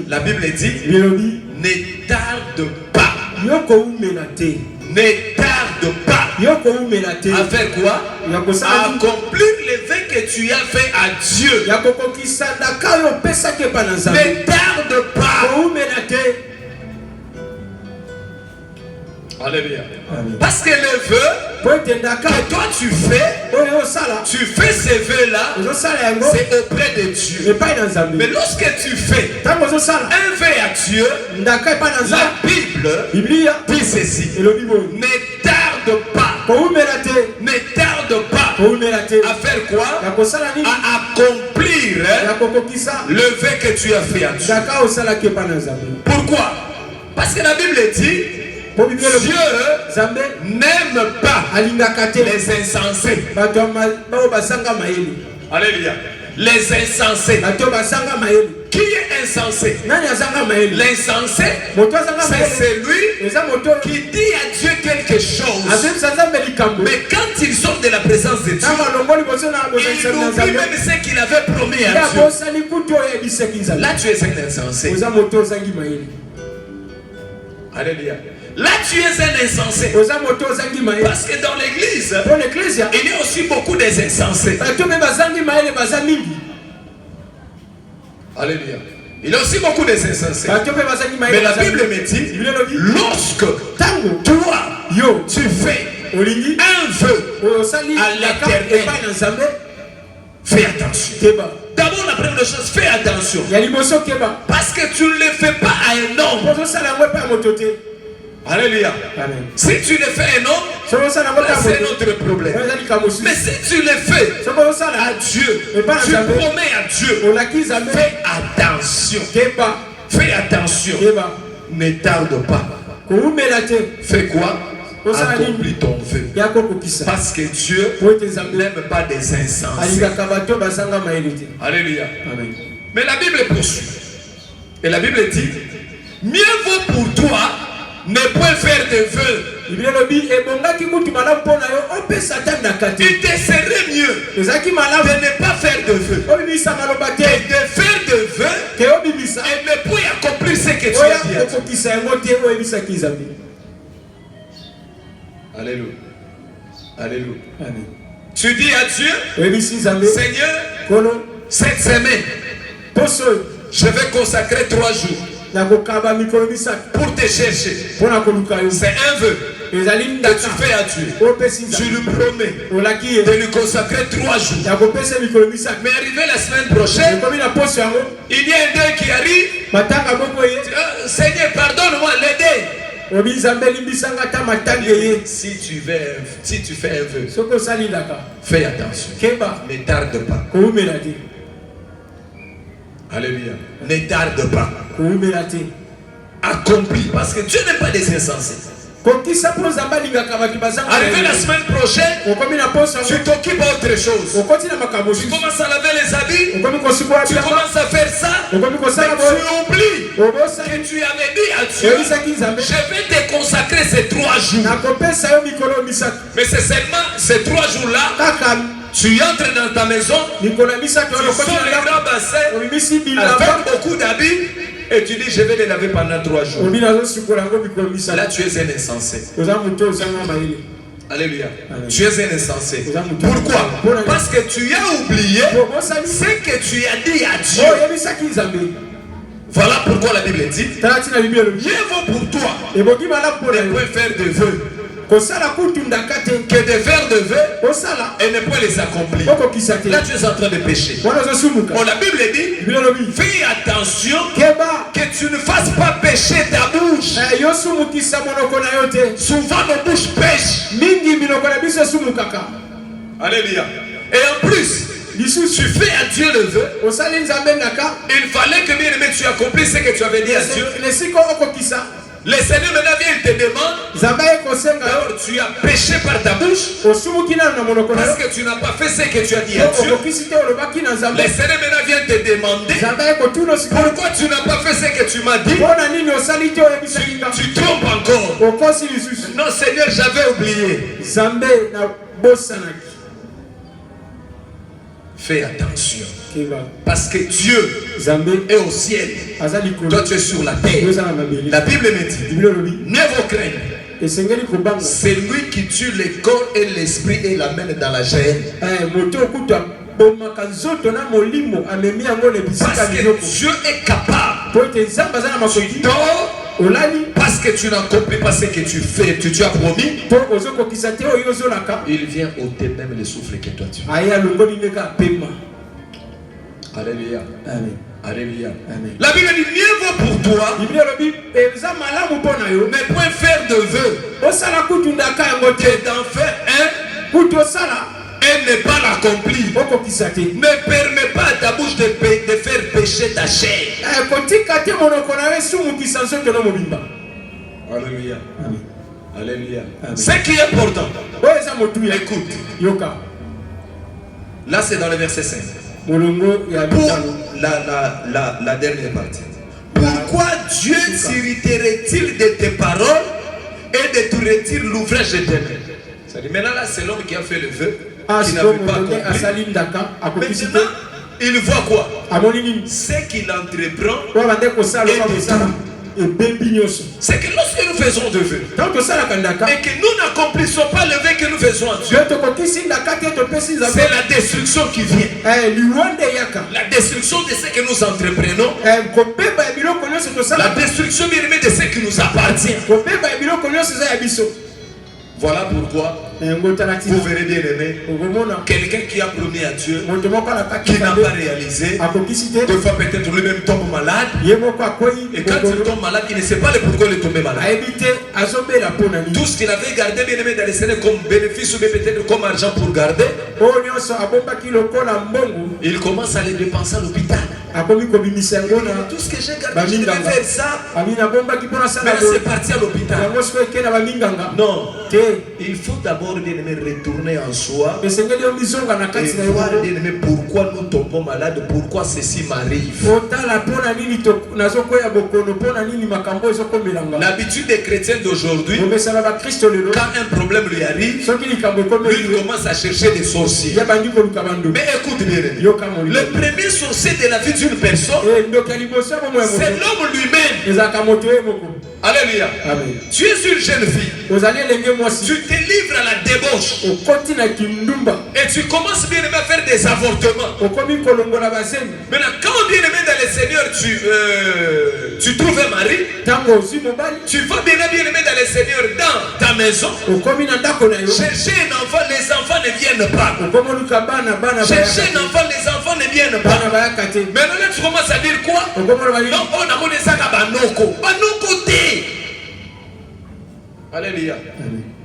La Bible dit, ne tarde pas. Ne tarde pas. À faire quoi? À accomplir le vœu que tu as fait à Dieu. Ne tarde pas. Alléluia. Parce que le vœu que toi tu fais ces vœux-là, c'est auprès de Dieu. Mais lorsque tu fais un vœu à Dieu, la Bible dit ceci. Ne tarde pas. Ne tarde pas à faire quoi? À accomplir le vœu que tu as fait à Dieu. Pourquoi? Parce que la Bible dit Dieu n'aime pas les insensés. Alléluia. Les insensés. Qui est insensé? L'insensé, c'est celui qui dit à Dieu quelque chose. Mais quand ils sont de la présence de Dieu, il oublie même ce qu'il avait promis à Dieu. Là, tu es un insensé. Alléluia. Là, tu es un insensé. Parce que dans l'église, il y a aussi beaucoup d'insensés. Alléluia. Il y a aussi beaucoup d'insensés. Mais la Bible me dit, lorsque toi, tu fais un vœu à l'Éternel, fais attention. D'abord, la première chose, fais attention. Parce que tu ne le fais pas à un homme. Alléluia. Amen. Si tu le fais un homme, Soko osala ngo là, ta c'est moto. notre problème. Oyo ezali likambo mosusu. Mais si tu le fais Soko osala à Dieu, Et pas tu à Dieu. promets à Dieu, olaki Nzambe fais attention. keba Fais attention. keba Ne tarde pas. koumela te Fais quoi? Osala nini? Accomplis ton vœu. ya kokokisa Parce que Dieu po ete Nzambe n'aime pas des insensés. alingaka bato bazanga mayele te. Alléluia. Amen. Mais la Bible poursuit. Et la Bible dit, mieux vaut pour toi ne point faire de vœux. Biblia elobi ebongaki mutu malamu mpo na yo opesa tandaka te. Il te serait mieux ezalaki de malamu ne pas faire de vœux obimisa maloba te et de faire de vœux ke obimisa et ne point accomplir ce que tu oya as dit à Dieu. kokokisa yango te oyo oyebisaki Nzambe. Alléluia. Alléluia. Amen. Tu dis à Dieu, oyebisi Nzambe Seigneur, kono cette semaine, poso oyo je vais consacrer 3 jours nakokaba mikolo misato pour te chercher. mpo na koluka yo. C'est un vœu ezali que ndaka tu fais à Dieu. opesi Tu Nzambe lui promets olaki ye de lui consacrer 3 jours. ya kopesa mikolo misato. Mais arrivé la semaine prochaine, ekomi na poso yango il y a un deuil qui arrive. matanga moko ye Seigneur, pardonne-moi, l'aider. obi Nzambe elimbisanga ata matange ye. Si tu fais un vœu, soki osali ndaka fais attention. keba Ne tarde pas. koumela te Alléluia. Ne tarde pas. koumela te Accomplis. Parce que Dieu n'aime pas des insensés. kokisa mpo Nzambe alingaka bato bazanga Arrivé la mayele. semaine prochaine, okomi na poso tu yango t'occupes d'autre chose. okoti na makambo Tu mosusu commences à laver les habits. okomi kosikola Tu bilamba commences à faire ça. okomi Mais kosala boye tu oublies obosali que tu avais dit à Dieu, oyebisaki Nzambe je vais te consacrer ces 3 jours. nakopesa yo mikolo misato Mais c'est seulement ces 3 jours-là, kaka tu entres dans ta maison, mikolo ya misato tu wana okoti sors na les ndako grands bassins obimisi bilamba avec beaucoup d'habits et tu dis je vais les laver pendant 3 jours. obi nazosikola yango mikolo misato Là tu es un insensé. oza moto ozanga mayele. Alléluia. Amen. Tu es un insensé. Amen. Pourquoi? Parce que tu as oublié obosali ce que tu as dit à Dieu. oyebisaki Nzambe. Voilà pourquoi la Bible dit, tala ntina Biblia elobi mieux vaut pour toi ebongi malamu mpo na de yo pouvoir faire de vœux kosala kutu ndaka te que de faire de vœux osala et ne pas les accomplir. okokisa te Là tu es en train de pécher. wana ozosumuka. Bon, la Bible dit, Biblia elobi fais attention keba que tu ne fasses pas pécher ta bouche. yo sumukisa monoko na yo te. Souvent nos bouches pêchent. mingi minoko na biso esumukaka. Alléluia. Et en plus, lisusu tu fais à Dieu le vœu. osali Nzambe ndaka Il fallait que bien aimé tu accomplisses ce que tu avais dit à Dieu. lesiko okokisa Le Seigneur maintenant vient, il te demande, Nzambe ekosenga yo alors tu as péché par ta bouche osumuki nano na monoko na yo parce que tu n'as pas fait ce que tu as dit à Dieu. okokisi te olobaki na Nzambe. Le Seigneur maintenant vient te demander Nzambe ekotuna osikola pourquoi tu n'as pas fait ce que tu m'as dit. mpo na nini osali te oyebisaki nga Tu trompes encore. okosi lisusu. Non Seigneur, j'avais oublié. Nzambe na bosanaki Fais attention. keba Parce que Dieu Nzambe est au ciel. aza likolo Toi tu es sur la terre. ozala mabele. La Bible me dit, Biblia elobi mieux vaut craindre. esengeli kobanga C'est lui qui tue le corps et l'esprit et l'amène dans la géhenne. moto okutu abomaka nzoto na molimo amemi yango na bisika Parce que biloko Dieu est capable. po ete Nzambe aza na makoki Donc, olali parce que tu n'accomplis pas ce que tu fais, tu as promis, po ozokokisa te oyo ozolaka il vient ôter même le souffle que toi tu as. aye alongoli ndeka apema. Alléluia. Amen. Alléluia. Amen. La Bible dit mieux vaut pour toi Biblia elobi eza malamu mpo na yo ne point faire de vœux osala kutu ndaka yango te que d'en faire un kutu osala et ne pas l'accomplir. okokisa te Ne permets pas à ta bouche de faire pécher ta chair. kotika te monoko na yo esumukisa nzoto na mobimba. Alléluia. Amen. Alléluia. Amen. Ce qui est important, oyo eza motuya écoute, yoka là c'est dans le verset 5. molongo ya Pour bitano. la dernière partie. Pourquoi Dieu s'irriterait-il de tes paroles et détruirait-il l'ouvrage de tes mains? C'est-à-dire, maintenant là, c'est l'homme qui a fait le vœu, qui sikoyo n'avait pas moto nde compris. asali ndaka akokisi te Maintenant, il voit quoi? amoni nini Ce qu'il entreprend, oyo bande kosala oka kosala ebembi nyonso c'est que lorsque nous faisons de vœux ntango tosalaka ndaka et que nous n'accomplissons pas le vœu que nous faisons à Dieu, yo tokokisi ndaka te topesi Nzambe c'est la destruction qui vient. liwande eyaka La destruction de ce que nous entreprenons, kobeba ya biloko nyonso la tosala destruction bien aimée de ce qui nous appartient. kobeba ya biloko nyonso eza ya biso. Voilà pourquoi Vous verrez bien aimé, quelqu'un qui a promis à Dieu, qui n'a pas réalisé, deux fois peut-être lui-même tombe malade, et quand il tombe malade, il ne sait pas le pourquoi il est tombé malade. Tout ce qu'il avait gardé bien aimé dans les Seigneur comme bénéfice ou peut-être comme argent pour garder, il commence à les dépenser à l'hôpital. Tout ce que j'ai gardé, je devais faire ça. Mais là, c'est parti à l'hôpital. Non, il faut d'abord bien aimé retourner en soi et voir bien aimé pourquoi nous tombons malades, pourquoi ceci m'arrive. L'habitude des chrétiens d'aujourd'hui, quand un problème lui arrive, lui il commence à chercher des sorciers. Mais écoute bien, le premier sorcier de la vie d'une personne, c'est l'homme lui-même. Alléluia. Tu es une jeune fille. Tu te livres à la débauche. Et tu commences bien aimé à faire des avortements. Maintenant, quand bien aimé dans le Seigneur, tu trouves un mari, tu vas bien aimé dans le Seigneur dans ta maison. Chercher un enfant, les enfants ne viennent pas. Chercher un enfant, les enfants ne viennent pas. Maintenant, là, tu commences à dire quoi? Non, on a monnaie ça à Banoko. Banoko t'es. Alléluia.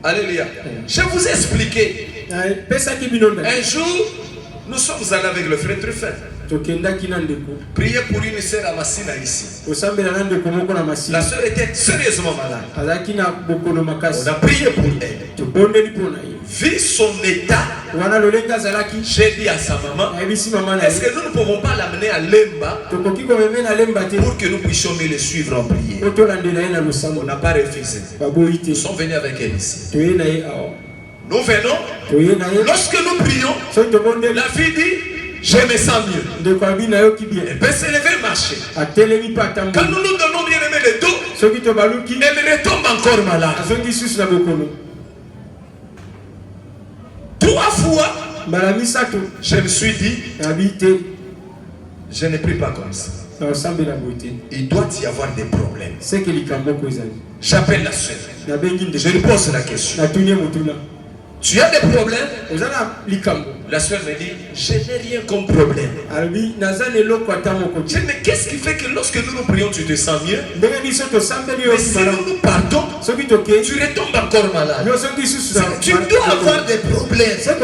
Alléluia. Je vous ai expliqué. Un jour, nous sommes allés avec le frère Truffet. Priez pour une sœur à Massina ici. La sœur était sérieusement malade. On a prié pour elle. Vu son état, j'ai dit à sa maman, est-ce que nous ne pouvons pas l'amener à Lemba pour que nous puissions le suivre en prière? On n'a pas refusé. Nous sommes venus avec elle ici. Nous venons. Lorsque nous prions, la fille dit, je me sens mieux. Elle peut se lever et marcher. Quand nous nous donnons bien aimé le dos, elle retombe encore malade. 3 fois, je me suis dit, je ne prie pas comme ça. Il doit y avoir des problèmes. J'appelle la soeur. Je lui pose la question. Tu as des problèmes? La soeur me dit, je n'ai rien comme problème. Je dis, mais qu'est-ce qui fait que lorsque nous nous prions, tu te sens mieux? Mais si nous partons, tu retombes encore malade. Tu dois avoir des problèmes. Mais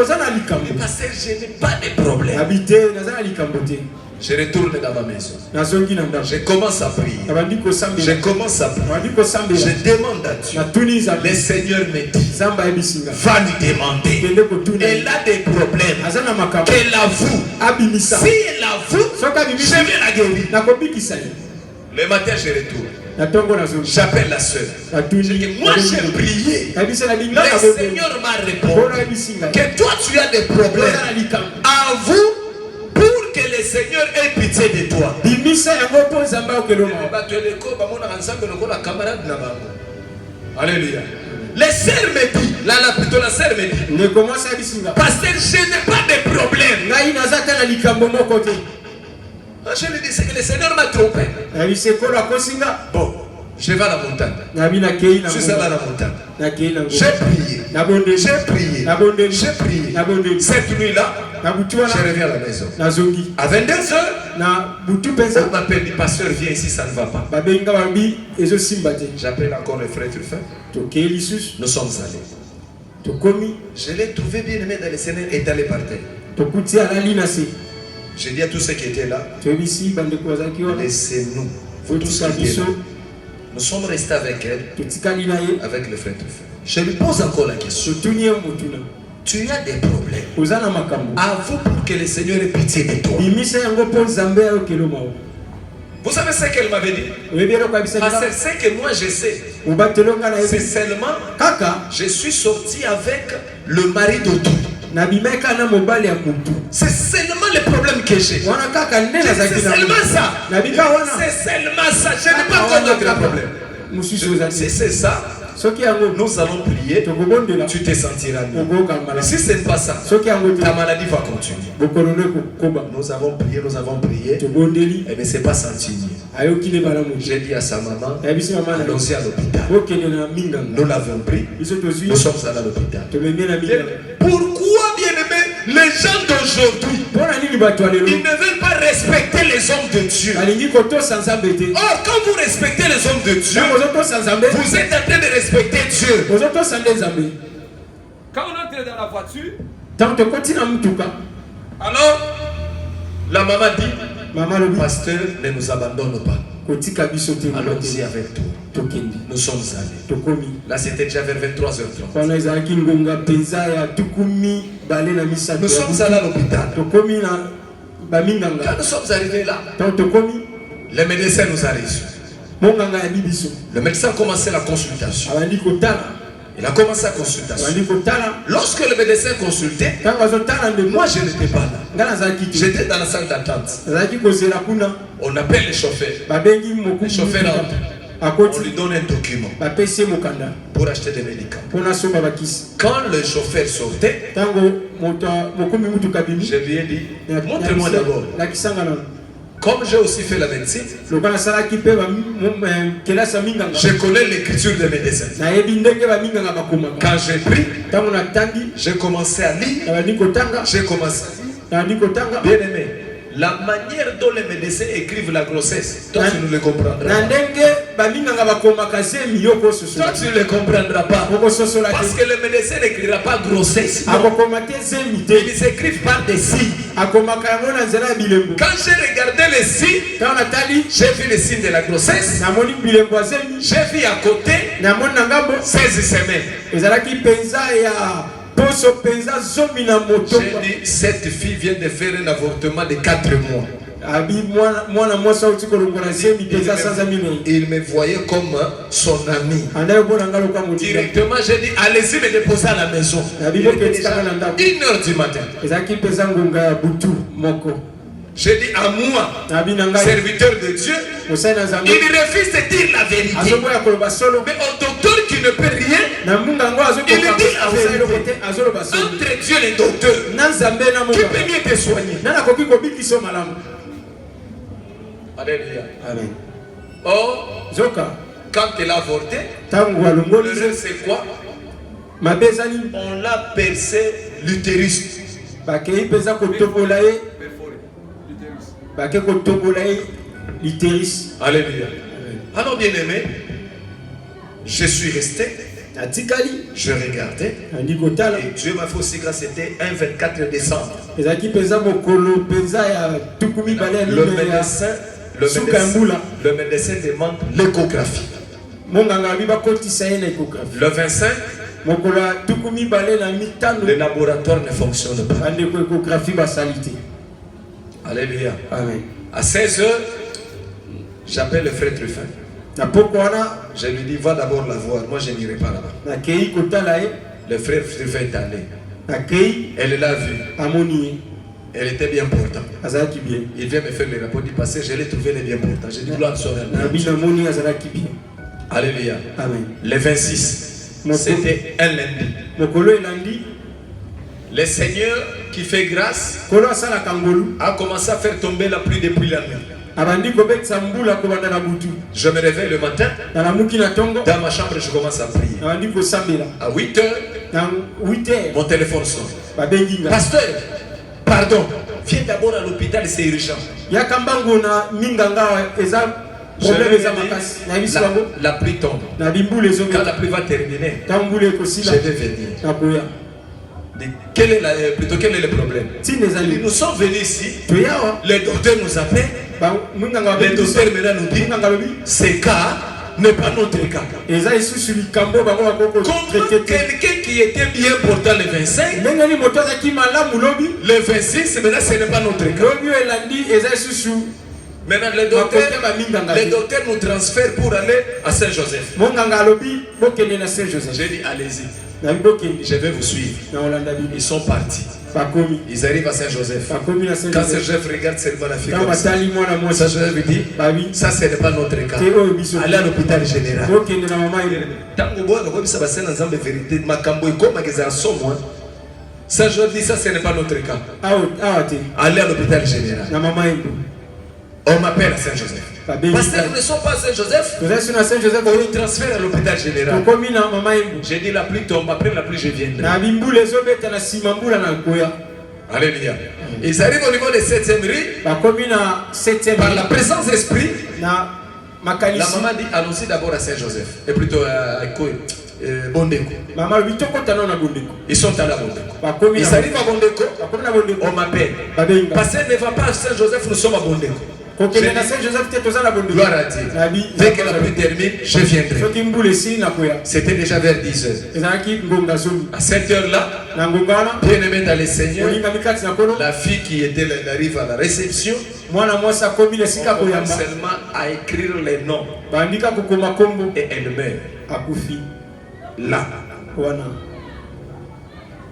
pasteur, je n'ai pas de problème. Je retourne dans ma maison. Je commence à prier. Je commence à prier. Je demande à Dieu. Le Seigneur me dit, va lui demander. Elle a des problèmes. Qu'elle avoue. Si elle avoue, je vais la guérir. Le matin, je retourne. J'appelle la soeur. Je dis, moi j'ai prié. Le Seigneur m'a répondu que toi tu as des problèmes. Avoue pour que le Seigneur ait pitié de toi. Alléluia. Les sœurs me disent, plutôt la sœur me dit, pasteur, je n'ai pas de problème. Je lui dis, c'est que le Seigneur m'a trompé. Bon, je vais à la montagne. Je suis allé à la montagne. J'ai prié. J'ai prié. Cette nuit-là, je reviens à la maison. À 22h, on m'appelle, dit, pasteur, viens ici, ça ne va pas. J'appelle encore le frère Truffet. Nous sommes allés. Je l'ai trouvé bien aimé dans le Seigneur étalé par terre. J'ai dit à tous ceux qui étaient là, laissez-nous. Vous tous qui étiez là. Nous sommes restés avec elle, avec le frère Truffet. Je lui pose encore la question. Tu as des problèmes. Avoue pour que le Seigneur ait pitié de toi. Vous savez ce qu'elle m'avait dit? C'est ce que moi je sais. C'est seulement je suis sorti avec le mari d'autrui. C'est seulement le problème que j'ai. C'est seulement ça. C'est seulement ça. Je n'ai pas encore d'autres problèmes. Si c'est ça, nous allons prier, tu te sentiras mieux. Mais si ce n'est pas ça, ta maladie va continuer. Nous avons prié, elle ne s'est pas sentie mieux. J'ai dit à sa maman, allons-y à l'hôpital. Nous l'avons pris, nous sommes allés à l'hôpital. Pourquoi, bien-aimé, les gens d'aujourd'hui, ils ne veulent pas respecter les hommes de Dieu? Or, quand vous respectez les hommes de Dieu, vous êtes en train de respecter Dieu. Quand on entre dans la voiture, alors, la maman dit, pasteur, ne nous abandonne pas. Allons-y avec toi. Nous sommes allés. Là, c'était déjà vers 23h30. Nous sommes allés à l'hôpital. Quand nous sommes arrivés là, le médecin nous a reçus. Le médecin a commencé la consultation. Il a commencé la consultation. Lorsque le médecin consultait, moi je n'étais pas là. J'étais dans la salle d'attente. On appelle le chauffeur. Le chauffeur rentre. On lui donne un document pour acheter des médicaments. Quand le chauffeur sortait, je lui ai dit, montre-moi d'abord. Comme j'ai aussi fait la médecine, je connais l'écriture des médecins. Quand j'ai pris, j'ai commencé à lire. J'ai commencé à lire. Bien aimé, la manière dont les médecins écrivent la grossesse, toi tu ne le comprendras pas. Toi tu ne le comprendras pas. Parce que le médecin n'écrira pas grossesse. Ils écrivent par des signes. Quand j'ai regardé les signes, j'ai vu les signes de la grossesse. J'ai vu à côté 16 semaines. J'ai dit, cette fille vient de faire un avortement de 4 mois. Il me voyait comme son ami. Directement, j'ai dit, allez-y me déposer à la maison. Il était déjà 1h du matin. J'ai dit à moi, serviteur de Dieu, il refuse de dire la vérité. Mais au docteur qui ne peut rien, il dit la vérité. Entre Dieu et le docteur, qui peut mieux te soigner? Alléluia. Amen. Or, quand elle a avorté, le reste c'est quoi? On l'a percé l'utérus. Alléluia. Alors bien aimé, je suis resté, je regardais, et Dieu m'a fait aussi grâce, c'était un 24 décembre. Le médecin demande l'échographie. Le 25, le laboratoire ne fonctionne pas. Alléluia. Amen. À 16h, j'appelle le frère Truffin. Je lui dis, va d'abord la voir. Moi, je n'irai pas là-bas. Le frère Truffin est allé. Elle l'a vu. Elle était bien portante. Il vient me faire le rapport du passé. Je l'ai trouvé bien portant. J'ai dit, gloire soit à Dieu. Alléluia. Amen. Le 26, c'était un lundi. Le Seigneur qui fait grâce a commencé à faire tomber la pluie depuis la nuit. Je me réveille le matin. Dans ma chambre, je commence à prier. À 8h, mon téléphone sonne. Pasteur, pardon, viens d'abord à l'hôpital, c'est urgent. La pluie tombe. Quand la pluie va terminer, je vais venir. Quel est le problème? Nous sommes venus ici, le docteur nous appelle, le docteur maintenant nous dit, ce cas n'est pas notre cas. Comme quelqu'un qui était bien portant le 25, le 26, maintenant ce n'est pas notre cas. Maintenant le docteur nous transfère pour aller à Saint-Joseph. J'ai dit allez-y. Je vais vous suivre. Ils sont partis. bakomi Ils arrivent à Saint-Joseph. bakomi na Quand Saint-Joseph Saint-Joseph regarde seulement la fille quand comme ça, batali mwana mwasi Saint-Joseph lui dit, babi ça ce n'est pas notre cas. te oyo biso Allez à l'hôpital général. okende na mama ye Tango boy ko bisa basena nzambe vérité makambo ekoma keza somo. Saint-Joseph dit ça ce n'est pas notre cas. awa te Allez à l'hôpital général. na mama ye On m'appelle à Saint-Joseph. Parce que nous ne sommes pas à Saint-Joseph. tozali so na Saint-Joseph On nous transfère à l'hôpital général. tokomi na mama ye J'ai dit la pluie tombe, après la pluie je viendrai. na bimbula ezobeta na nsima mbula na koya Alléluia. Ils arrivent au niveau de 7e rue. bakomi na 7e Par la présence d'esprit, na la makanisi maman dit allons-y d'abord à Saint-Joseph. Et plutôt à Bondeko. mama lobi tokota nao na bondeko Ils sont à la Bondeko. bakomi Ils na arrivent à Bondeko. bakomi na bondeko On m'appelle. babenga Pasteur ne va pas à Saint-Joseph, nous sommes à Bondeko. kokende na Saint-Joseph te toza na bondeko Gloire à Dieu. nabi Dès que la pluie termine, je viendrai. soki mbula esili na koya C'était déjà vers 10 heures. ezalaki ngonga zomi À cette heure-là, na ngonga wana bien-aimé dans les Seigneurs, olingami kati na kono la fille qui était là, elle arrive à la réception. mwana mwasi akomi na esika On commence koyamba seulement à écrire les noms bandika kokoma kombo et elle meurt. akufi Là. wana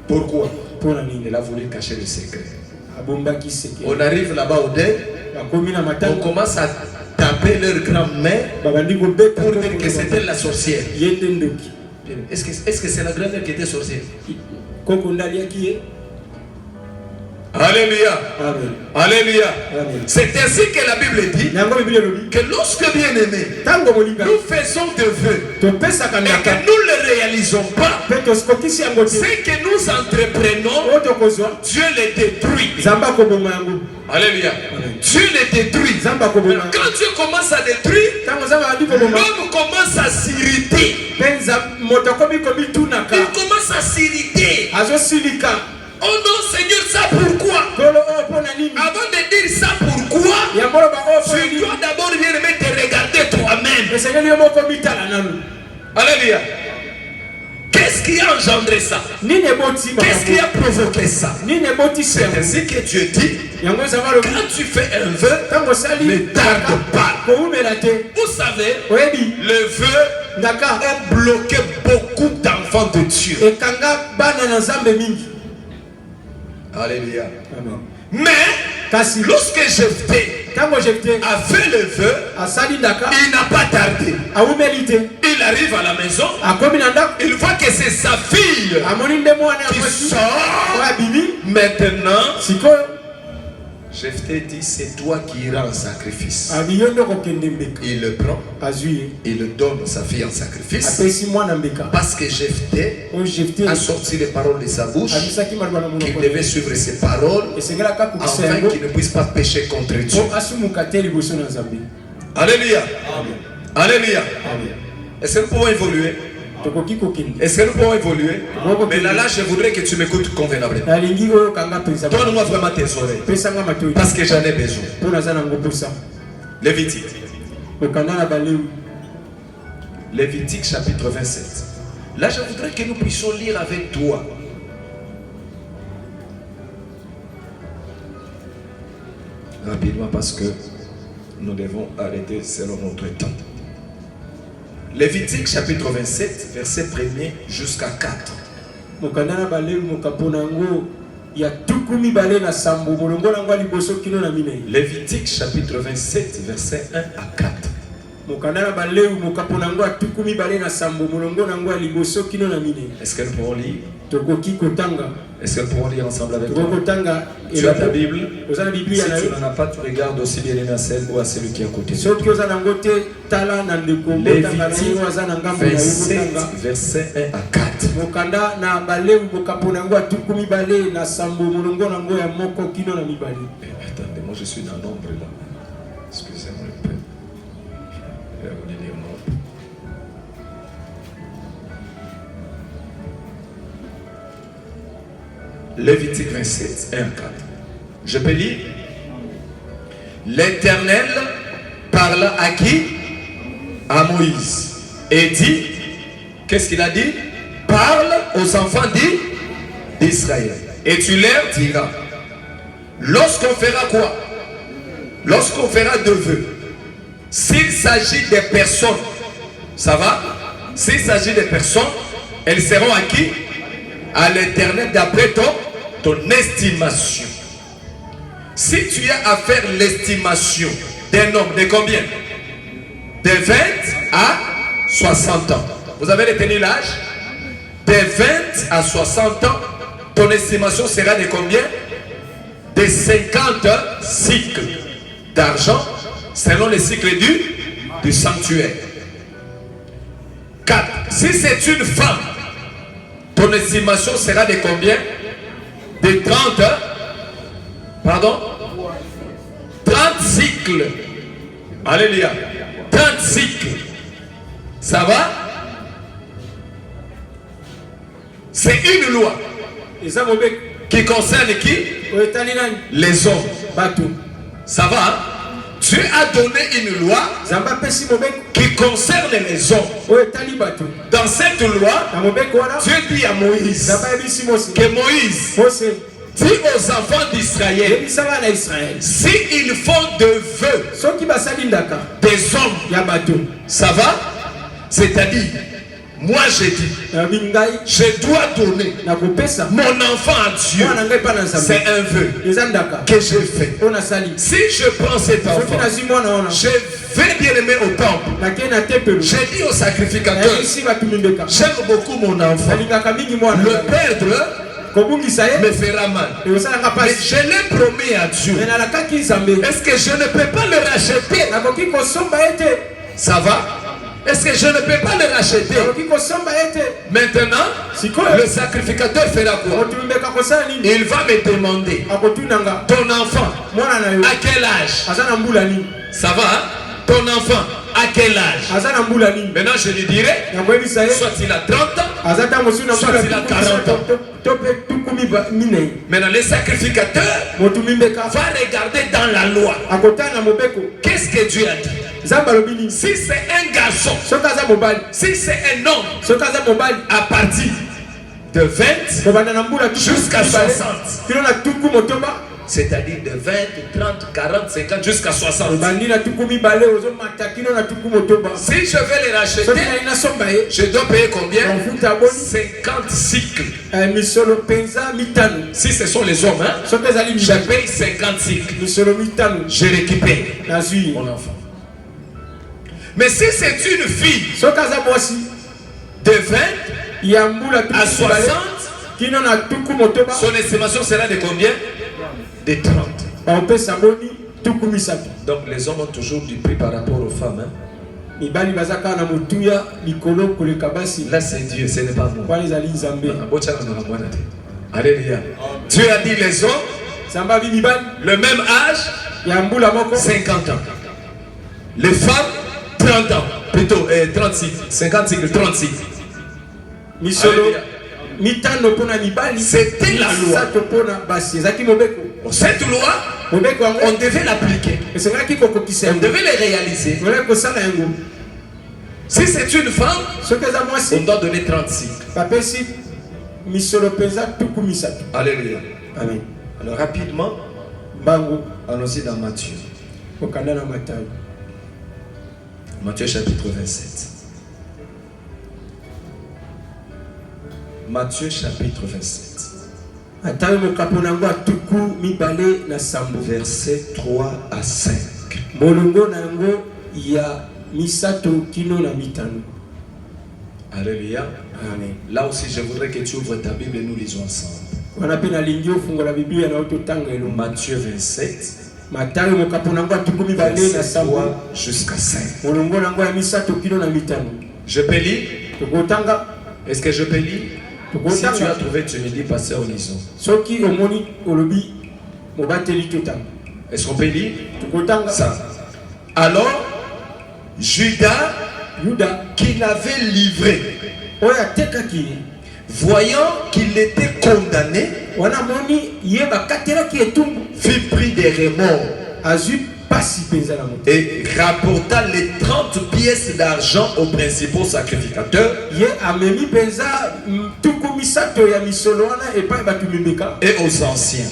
Pourquoi? mpona nini Elle a voulu cacher le secret. abombaki seke On arrive là-bas au deuil, bakomi na on matanga commence à taper leur grand-mère babandi kobeta pour dire que c'était la sorcière. ye nde ndoki Est-ce que c'est la grand-mère qui était sorcière? koko nde aliaki ye Alléluia. amen Alléluia. amen C'est ainsi que la Bible dit yango bibili elobi que lorsque bien aimé, ntango molinga nous faisons de vœux topesaka et miaka que nous ne les réalisons pas, mpe tosikokisi yango te ce que nous entreprenons, oyo tokozwa Dieu les détruit. nzambe akoboma yango Alléluia. Dieu les détruit. nzambe akoboma yango Quand Dieu commence à détruire, ntango nzambe abandi koboma l'homme commence à s'irriter. mpe moto akomi komitunaka Il commence à s'irriter. azosilika Oh non, Seigneur, ça pourquoi? kolo oyo mpona nini Avant de dire ça pourquoi, yango loba oyo mpona tu nini dois d'abord bien aimer te regarder toi-même. esengeli yo moko mitala nanu Alléluia. Qu'est-ce qui a engendré ça? nini eboti Qu'est-ce qui a provoqué ça? nini ebotisi C'est yango ainsi que Dieu dit, yango ezanga lobi quand tu fais un vœu, ntango osali ne tarde pas. kowumela te Vous savez, oyebi le vœu ndaka a bloqué beaucoup d'enfants de Dieu. ekanga bana na nzambe mingi Alléluia. amen Mais kasi lorsque Jephthé ntango jefte a fait le vœu, asali ndaka il n'a pas tardé. awumeli te Il arrive à la maison, akomi na ndako il voit que c'est sa fille amoni nde mwana ya qui mwasi sort. oyo abimi Maintenant, sikoyo Jephthé dit, c'est toi qui iras en sacrifice. abi yo nde okokende mbeka Il le prend, azwi ye il donne sa fille en sacrifice. apesi mwana mbeka Parce que Jephthé oyo jefte a sorti les paroles de sa bouche, abisaki maloba na qu'il monoko devait suivre ses paroles, esengelaka kokisa afin yango qu'il ne puisse pas pécher contre Dieu. po asumuka te liboso na nzambe Alléluia. Alléluia. amen Est-ce que nous pouvons évoluer? tokoki kokende Est-ce que nous pouvons évoluer? Mais là, je voudrais que tu m'écoutes convenablement. nalingi oyo kanga mpenza Donne-moi vraiment tes oreilles. pesanga matoi Parce que j'en ai besoin. mpo naza nango posa Lévitique. okanda na balewi Lévitique chapitre 27. Là, je voudrais que nous puissions lire avec toi. Rapidement parce que nous devons arrêter selon notre temps. Lévitique chapitre 27, verset 1er jusqu'à 4. mokanda na balewi mokapo na yango ya tuku mibale na sambo molongo na yango ya liboso kino na minei Lévitique chapitre 27, verset 1 à 4. mokanda na balewi mokapo na yango ya tuku mibale na sambo molongo na yango ya liboso kino na minei Est-ce que nous pouvons lire? tokoki kotanga Est-ce que nous pouvons lire ensemble avec tokoki toi? kotanga Tu as ta Bible? oza na Si biblia na tu yo n'en as pas, tu regardes aussi bien aimé à celle ou à celui qui est à côté. soki oza nango te tala na ndeko botanga na ye oyo aza na ngambo na yo 27, botanga verset 1 à 4. mokanda na balewi mokapo na yango ya tuku mibale na sambo molongo na yango ya moko kino na mibale Attendez, moi je suis dans l'ombre là. Excusez-moi un peu. Je vais vous lire mon ombre. Lévitique 27, 1 à 4. Je peux lire. L'Éternel parla à qui? À Moïse. Et dit, qu'est-ce qu'il a dit? Parle aux enfants d'Israël. Et tu leur diras, lorsqu'on fera quoi? Lorsqu'on fera deux vœux, s'il s'agit des personnes, ça va? S'il s'agit des personnes, elles seront à qui? À l'Éternel d'après ton estimation. Si tu as à faire l'estimation d'un homme de combien? De 20 à 60 ans. Vous avez retenu l'âge? De 20 à 60 ans, ton estimation sera de combien? De 50 cycles d'argent selon les cycles du sanctuaire. 4. Si c'est une femme, ton estimation sera de combien? De 30 cycles. Alléluia. 30 cycles. Ça va? C'est une loi qui concerne qui? Les hommes. Ça va? Hein? Dieu a donné une loi qui concerne les hommes. Dans cette loi, Dieu dit à Moïse que Moïse dit aux enfants d'Israël, s'ils font de vœux des hommes, ça va? C'est-à-dire, moi j'ai dit, je dois donner mon enfant à Dieu. C'est un vœu que j'ai fait. Si je prends cet enfant, je vais bien aimer au temple. J'ai dit au sacrificateur, j'aime beaucoup mon enfant. Le perdre me fera mal. Mais je l'ai promis à Dieu. Est-ce que je ne peux pas le racheter? Ça va? Est-ce que je ne peux pas le racheter? Maintenant, le sacrificateur fera quoi? Il va me demander, ton enfant, à quel âge? Ça va? Hein? Ton enfant, à quel âge? Maintenant, je lui dirai, soit il a 30 ans, soit il a 40 ans. Maintenant, le sacrificateur va regarder dans la loi. Qu'est-ce que Dieu a dit? Si c'est un garçon, si c'est un homme, à partir de 20 jusqu'à 60, c'est-à-dire de 20, 30, 40, 50 jusqu'à 60. Si je vais les racheter, je dois payer combien? 50 cycles. Si ce sont les hommes, hein, je paye 50 cycles. Je récupère mon enfant. Mais si c'est une fille de 20 à 60, son estimation sera de combien? De 30. Donc les hommes ont toujours du prix par rapport aux femmes. Hein? Là c'est Dieu, ce n'est pas moi. Alléluia. Dieu a dit les hommes, le même âge, 50 ans. Les femmes, 30 ans. Plutôt 36. 50 cycles, 36. C'était la loi. Cette loi, on devait l'appliquer. On devait les réaliser. Si c'est une femme, on doit donner 30 cycles. Alléluia. Amen. Alors rapidement, allons-y dans Matthieu. Matthieu chapitre 27. Matthieu chapitre 27. Versets 3 à 5. Alléluia. Amen. Là aussi, je voudrais que tu ouvres ta Bible et nous lisons ensemble. Matthieu 27. Verset 3 jusqu'à 5. Je peux lire? Est-ce que je peux lire? Si tu as trouvé, tu me dis, pasteur, lisons. Est-ce qu'on peut lire ça? Alors, Judas, qui l'avait livré, voyant qu'il était condamné, fut pris des remords et rapporta les 30 pièces d'argent aux principaux sacrificateurs et aux anciens,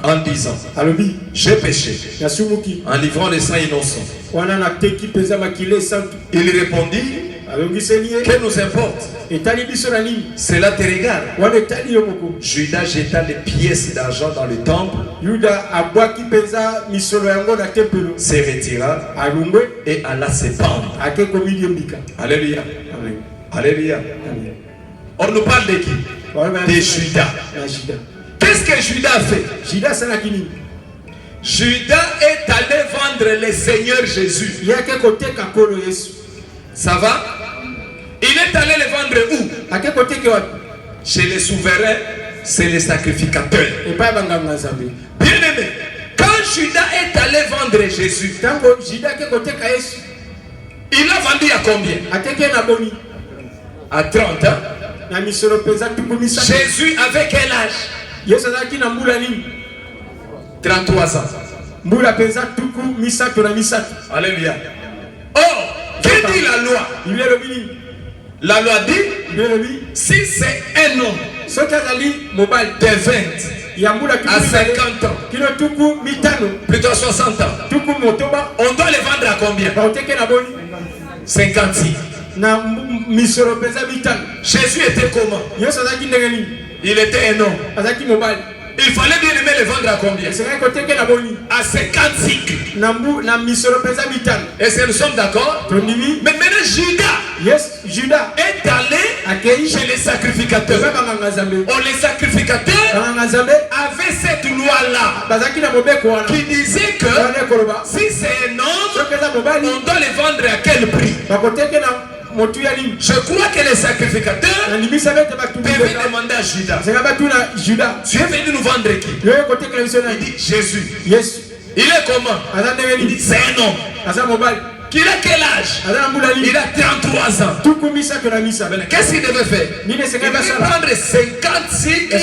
en disant, j'ai péché en livrant les saints innocents. Il répondit, Que nous importe? Cela te regarde. Judas jeta les pièces d'argent dans le temple, se retira et alla se pendre. Alléluia. Alléluia. On nous parle de qui? De Judas. Qu'est-ce que Judas a fait? Judas est allé vendre le Seigneur Jésus. Ça va? Il est allé le vendre où? Chez les souverains, c'est les sacrificateurs. Bien aimé, quand Judas est allé vendre Jésus, il a vendu à combien? À 30 ans. Jésus avait quel âge? 33 ans. Alléluia. Oh, que dit la loi? La loi dit, si c'est un homme de 20 à 50 ans, plutôt 60 ans, on doit les vendre à combien? 56. Jésus était comment? Il était un homme. Il fallait bien aimer les vendre à combien? À 50 cycles. Est-ce que nous sommes d'accord? Mais maintenant Judas est allé chez les sacrificateurs. Les sacrificateurs avaient cette loi-là qui disait que si c'est un homme, on doit les vendre à quel prix? Je crois que les sacrificateurs devaient demander à Judas, tu es venu nous vendre qui? Il dit Jésus. Il est comment? Il dit c'est un homme. Qu'il a quel âge? Il a 33 ans. Qu'est-ce qu'il devait faire? Il devait prendre 50 cycles et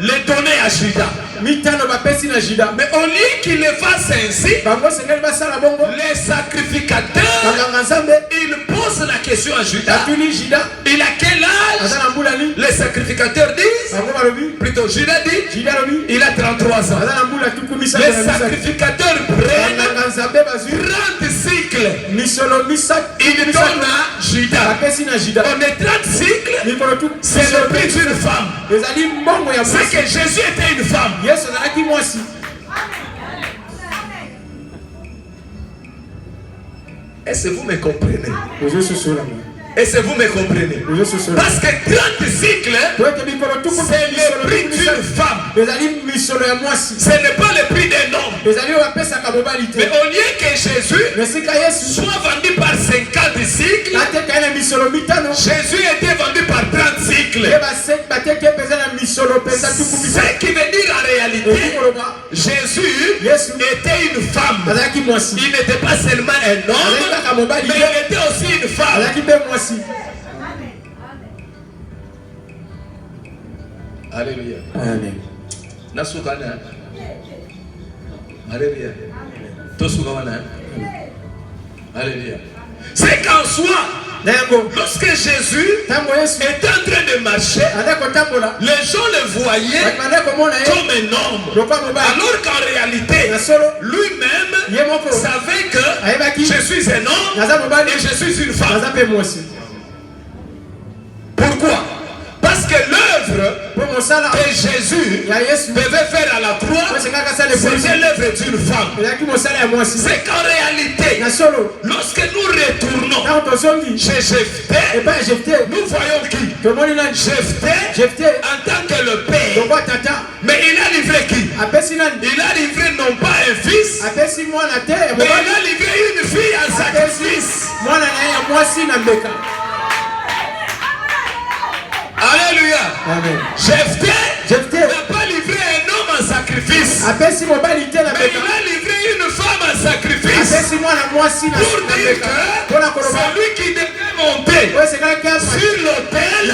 les donner à Judas. Mais au lieu qu'il le fasse ainsi, les sacrificateurs, ils posent la question à Judas. Il a quel âge? Les sacrificateurs disent, plutôt Judas dit, il a 33 ans. Les sacrificateurs prennent 30 cycles. Il donne à Judas. On est 30 cycles. C'est le prix d'une femme. C'est que Jésus était une femme. Est-ce que vous me comprenez? Est-ce que vous me comprenez? Parce que 30 cycles, c'est le prix d'une femme. Ce n'est pas le prix d'un homme. Mais au lieu que Jésus soit vendu par 50 cycles, Jésus était vendu par 30 cycles. Ce qui veut dire en réalité, Jésus était une femme. Il n'était pas seulement un homme, mais il était aussi une femme. Alléluia. Amen. Nasukana. Alléluia. Tosukana. Alléluia. C'est qu'en soi, lorsque Jésus était en train de marcher, les gens le voyaient comme un homme. Alors qu'en réalité, lui-même savait que je suis un homme et je suis une femme. Pourquoi? Parce que l'œuvre que Jésus devait faire à la croix, c'était l'œuvre d'une femme. C'est qu'en réalité, lorsque nous retournons chez Jephthé, nous voyons qui? Jephthé en tant que le père. Mais il a livré qui? Il a livré non pas un fils, mais il a livré une fille en sacrifice. Alléluia. Jephthé n'a pas livré un homme en sacrifice, mais il a livré une femme en sacrifice. Pour dire que celui qui devait monter sur l'autel,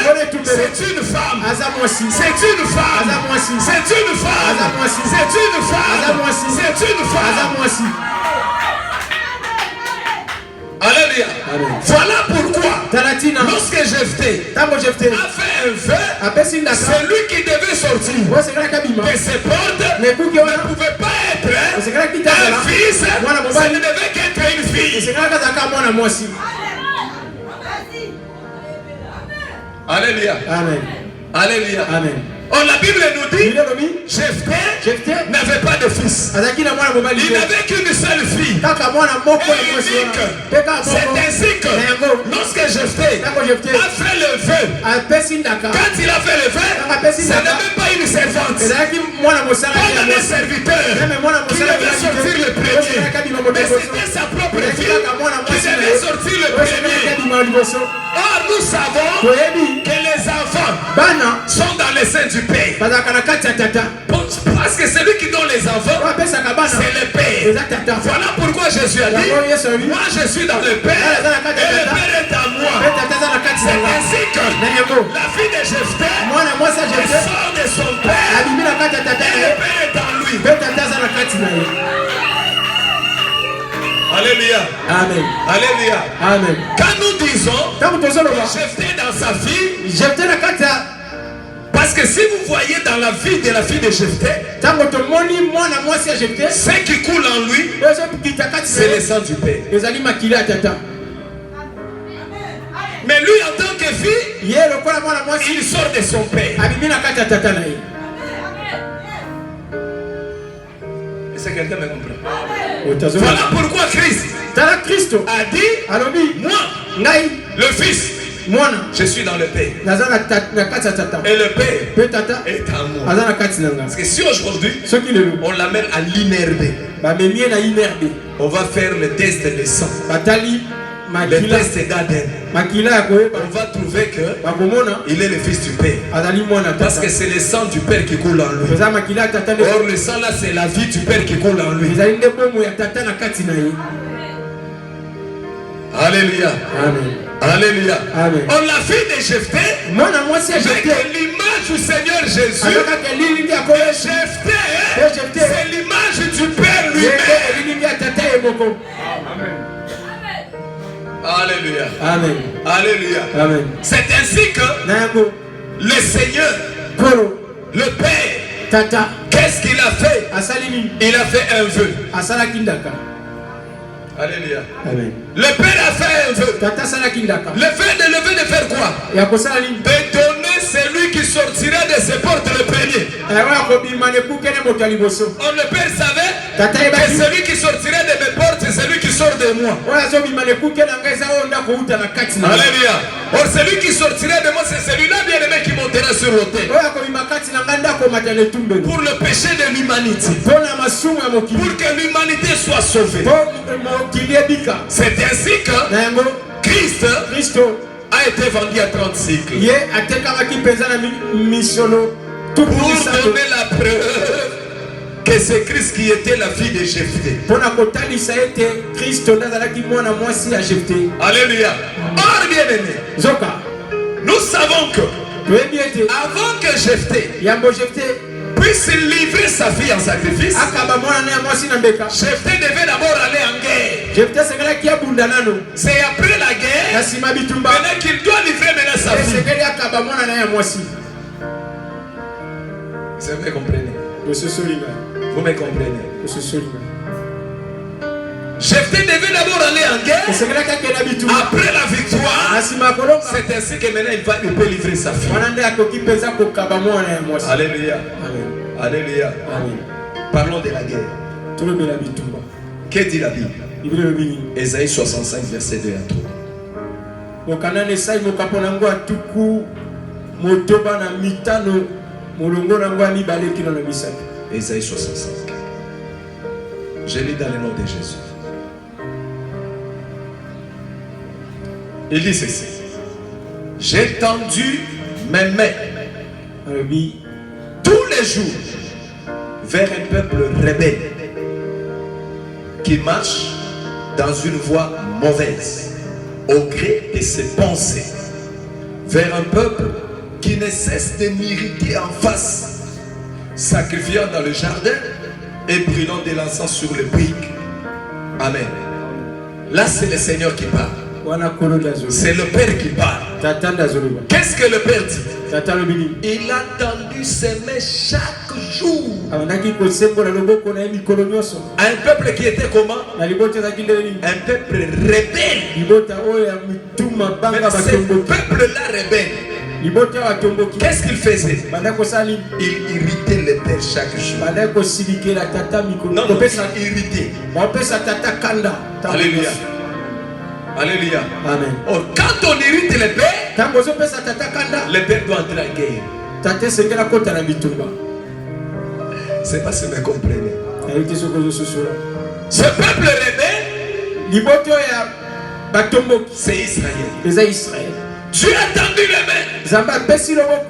c'est une femme. C'est une femme. C'est une femme. C'est une femme. C'est une femme. Alléluia. Voilà pourquoi, lorsque Jephthé a fait un vœu, c'est lui qui devait sortir de ses portes. Ne pouvait pas être un fils, ça ne devait qu'être une fille. Alléluia. Amen. Alléluia. Amen. Oh, la Bible nous dit, Jephthé n'avait pas de fils. Il n'avait qu'une seule fille. Unique. C'est ainsi que lorsque Jephthé a fait le vœu, quand il a fait le vœu, ce n'est même pas une servante, pas un serviteur qui devait sortir le premier, mais c'était sa propre fille qui devait sortir le premier. Or, nous savons que les enfants sont dans les seins du Père. Parce que celui qui donne les enfants, c'est le Père. Voilà pourquoi Jésus a dit, moi je suis dans le Père et le Père est à moi. C'est ainsi que la fille de Jephthé sort de son Père et le Père est en lui. Alléluia. Amen. Alléluia. Amen. Quand nous disons que Jephthé dans sa fille, parce que si vous voyez dans la vie de la fille de Jephthé, ce qui coule en lui, c'est le sang du Père. Mais lui, en tant que fille, il sort de son Père. Est-ce que quelqu'un me comprend? Voilà pourquoi Christ a dit, moi, le Fils, je suis dans le Père. Et le Père est en moi. Parce que si aujourd'hui, on l'amène à l'inherbé, on va faire le test de sang. Le test d'ADN. On va trouver qu'il est le Fils du Père. Parce que c'est le sang du Père qui coule en lui. Or le sang là, c'est la vie du Père qui coule en lui. Alléluia. Amen. Alléluia. Amen. On l'a vu de Jephthé avec l'image du Seigneur Jésus. Jephthé, c'est l'image du Père lui-même. Alléluia. Amen. Alléluia. Amen. C'est ainsi que le Seigneur, le Père, qu'est-ce qu'il a fait? Il a fait un vœu. Alléluia. Amen. Le Père a fait un vœu. Le vœu de faire quoi? De donner celui qui sortira de ses portes le premier. Le Père savait que celui qui sortira de mes portes, c'est celui qui sort de moi. Alléluia. Or celui qui sortira de moi, c'est celui-là bien aimé qui montera sur l'autel. Pour le péché de l'humanité. Pour que l'humanité soit sauvée. C'est ainsi que Christ a été vendu à 30 cycles. Pour donner la preuve que c'est Christ qui était la fille de Jephthé. Alléluia. Or bien aimé, nous savons que avant que Jephthé puisse livrer sa fille en sacrifice, Jephthé devait d'abord aller en guerre. C'est après la guerre maintenant qu'il doit livrer maintenant sa fille. Vous me comprenez? Vous me comprenez? Jephthé devait d'abord aller en guerre. Après la victoire, c'est ainsi que maintenant il peut livrer sa fille. Alléluia. Alléluia. Parlons de la guerre. Que dit la Bible? Ésaïe 65, verset 2 à 3. Ésaïe 65. Je lis dans le nom de Jésus. Il dit ceci. J'ai tendu mes mains tous les jours vers un peuple rebelle qui marche dans une voie mauvaise au gré de ses pensées, vers un peuple qui ne cesse de m'irriter en face, sacrifiant dans le jardin et brûlant de l'encens sur le briques. Amen. Là, c'est le Seigneur qui parle. C'est le Père qui parle. Qu'est-ce que le Père dit? Il a tendu ses mains chaque jour. Un peuple qui était comment? Un peuple rebelle. Mais ce peuple-là rebelle, qu'est-ce qu'il faisait? Il irritait les pères chaque jour. Non, non, il irritait. Alléluia. Alléluia. Amen. Or, quand on irrite les pères, les pères doivent entrer en guerre. C'est pas si vous me comprenez. Ce peuple rebelle, c'est Israël. Dieu a tendu les mains.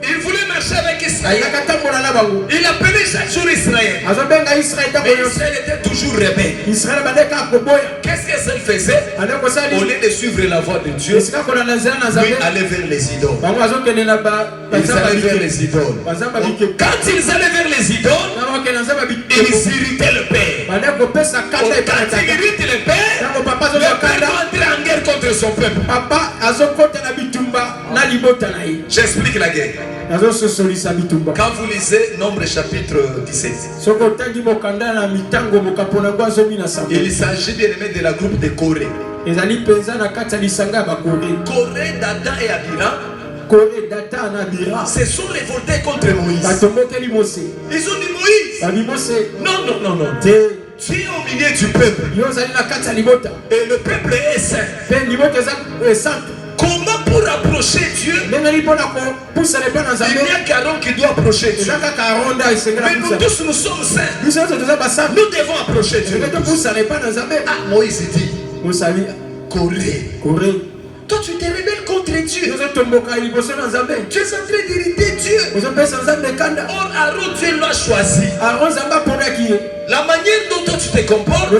Il voulait marcher avec Israël. Il appelait chaque jour Israël. Mais Israël était toujours rebelle. Qu'est-ce qu'Israël faisait? Au lieu de suivre la voie de Dieu, lui allait vers les idoles. Ils allaient vers les idoles. Quand ils allaient vers les idoles, ils irritaient le Père. Quand ils irritent le Père, le Père doit entrer en guerre contre son peuple. J'explique la guerre. Quand vous lisez Nombre chapitre 17, il s'agit bien aimé de la groupe de Corée. Corée, Dathan et Abiram se sont révoltés contre Moïse. Ils ont dit Moïse, non, non, non, non. Tu es au milieu du peuple. Et le peuple est saint. Comment pour approcher Dieu? Il n'y a qu'Aaron qui doit approcher Dieu. Mais nous tous nous sommes saints. Nous devons approcher Dieu. Ah, Moïse dit Corée. Toi tu te rebelles contre Dieu. Tu es en train d'irriter Dieu. Or Aaron, Dieu l'a choisi. La manière dont toi tu te comportes,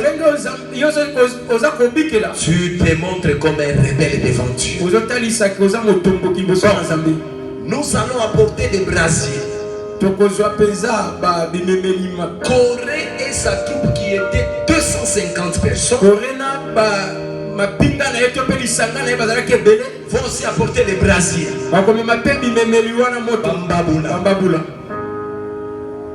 tu te montres comme un rebelle devant Dieu. Nous allons apporter des brasiers. Corée et sa troupe qui était 250 personnes vont aussi apporter des brasiers. Bambabula.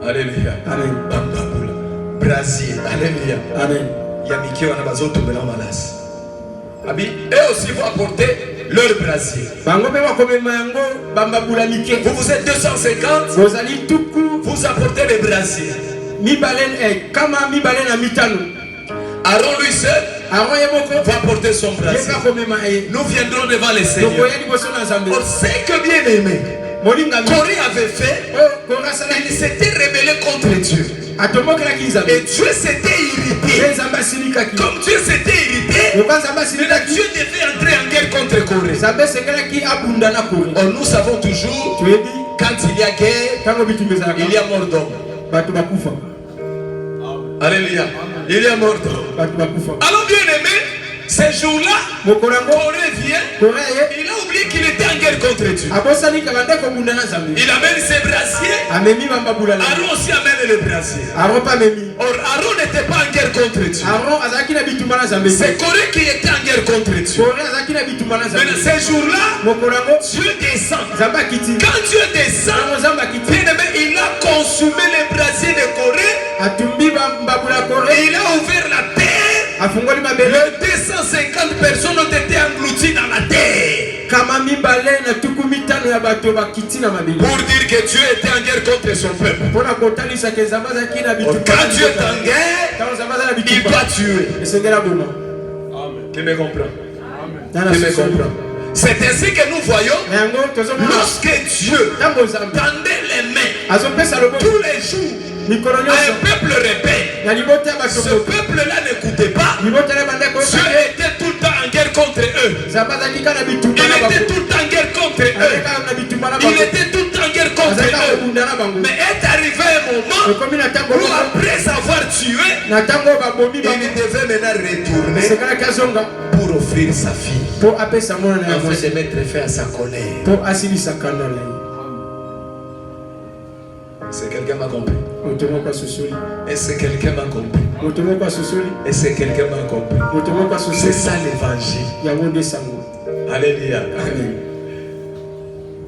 Alléluia. Amen. Bambabula. Brasier. Alléluia. Amen. Yamiki wana bazoto bela manas. Abi, eux aussi vont apporter leur brasier. Vous êtes 250. Vous apportez les brasiers. Aaron lui seul va porter son brasier. Nous viendrons devant les seigneurs. On sait que bien aimé, Corée avait fait, il s'était rebellé contre Dieu. Et Dieu s'était irrité. Comme Dieu s'était irrité, Dieu devait entrer en guerre contre Corée. Or, nous savons toujours, quand il y a guerre, il y a mort d'homme. Alléluia. Il y a mort d'homme. Alors bien aimé, ce jour-là, Corée vient, il a oublié qu'il était en guerre contre Dieu. Il amène ses brasiers, Aaron aussi amène les brasiers. Or Aaron n'était pas en guerre contre Dieu. C'est Corée qui était en guerre contre Dieu. Mais ce jour-là, Dieu descend. Quand Dieu descend, bien aimé, il a consumé les brasiers de Corée. Et il a ouvert la terre. Les 250 personnes ont été englouties dans la terre. Pour dire que Dieu était en guerre contre son peuple. Quand Dieu est en guerre, il doit tuer. Tu me comprends? C'est ainsi que nous voyons, lorsque Dieu tendait les mains tous les jours à un peuple rebelle, ce peuple-là n'écoutait pas. Dieu était tout le temps en guerre contre eux. Il était tout le temps en guerre contre eux. Il était tout le temps en guerre contre eux. Mais est arrivé un moment où après avoir tué, il devait maintenant retourner pour offrir sa fille, afin de mettre fin à sa colère. Est-ce que quelqu'un m'a compris? Est-ce que quelqu'un m'a compris? Est-ce que quelqu'un m'a compris? C'est ça l'évangile. Alléluia. Amen.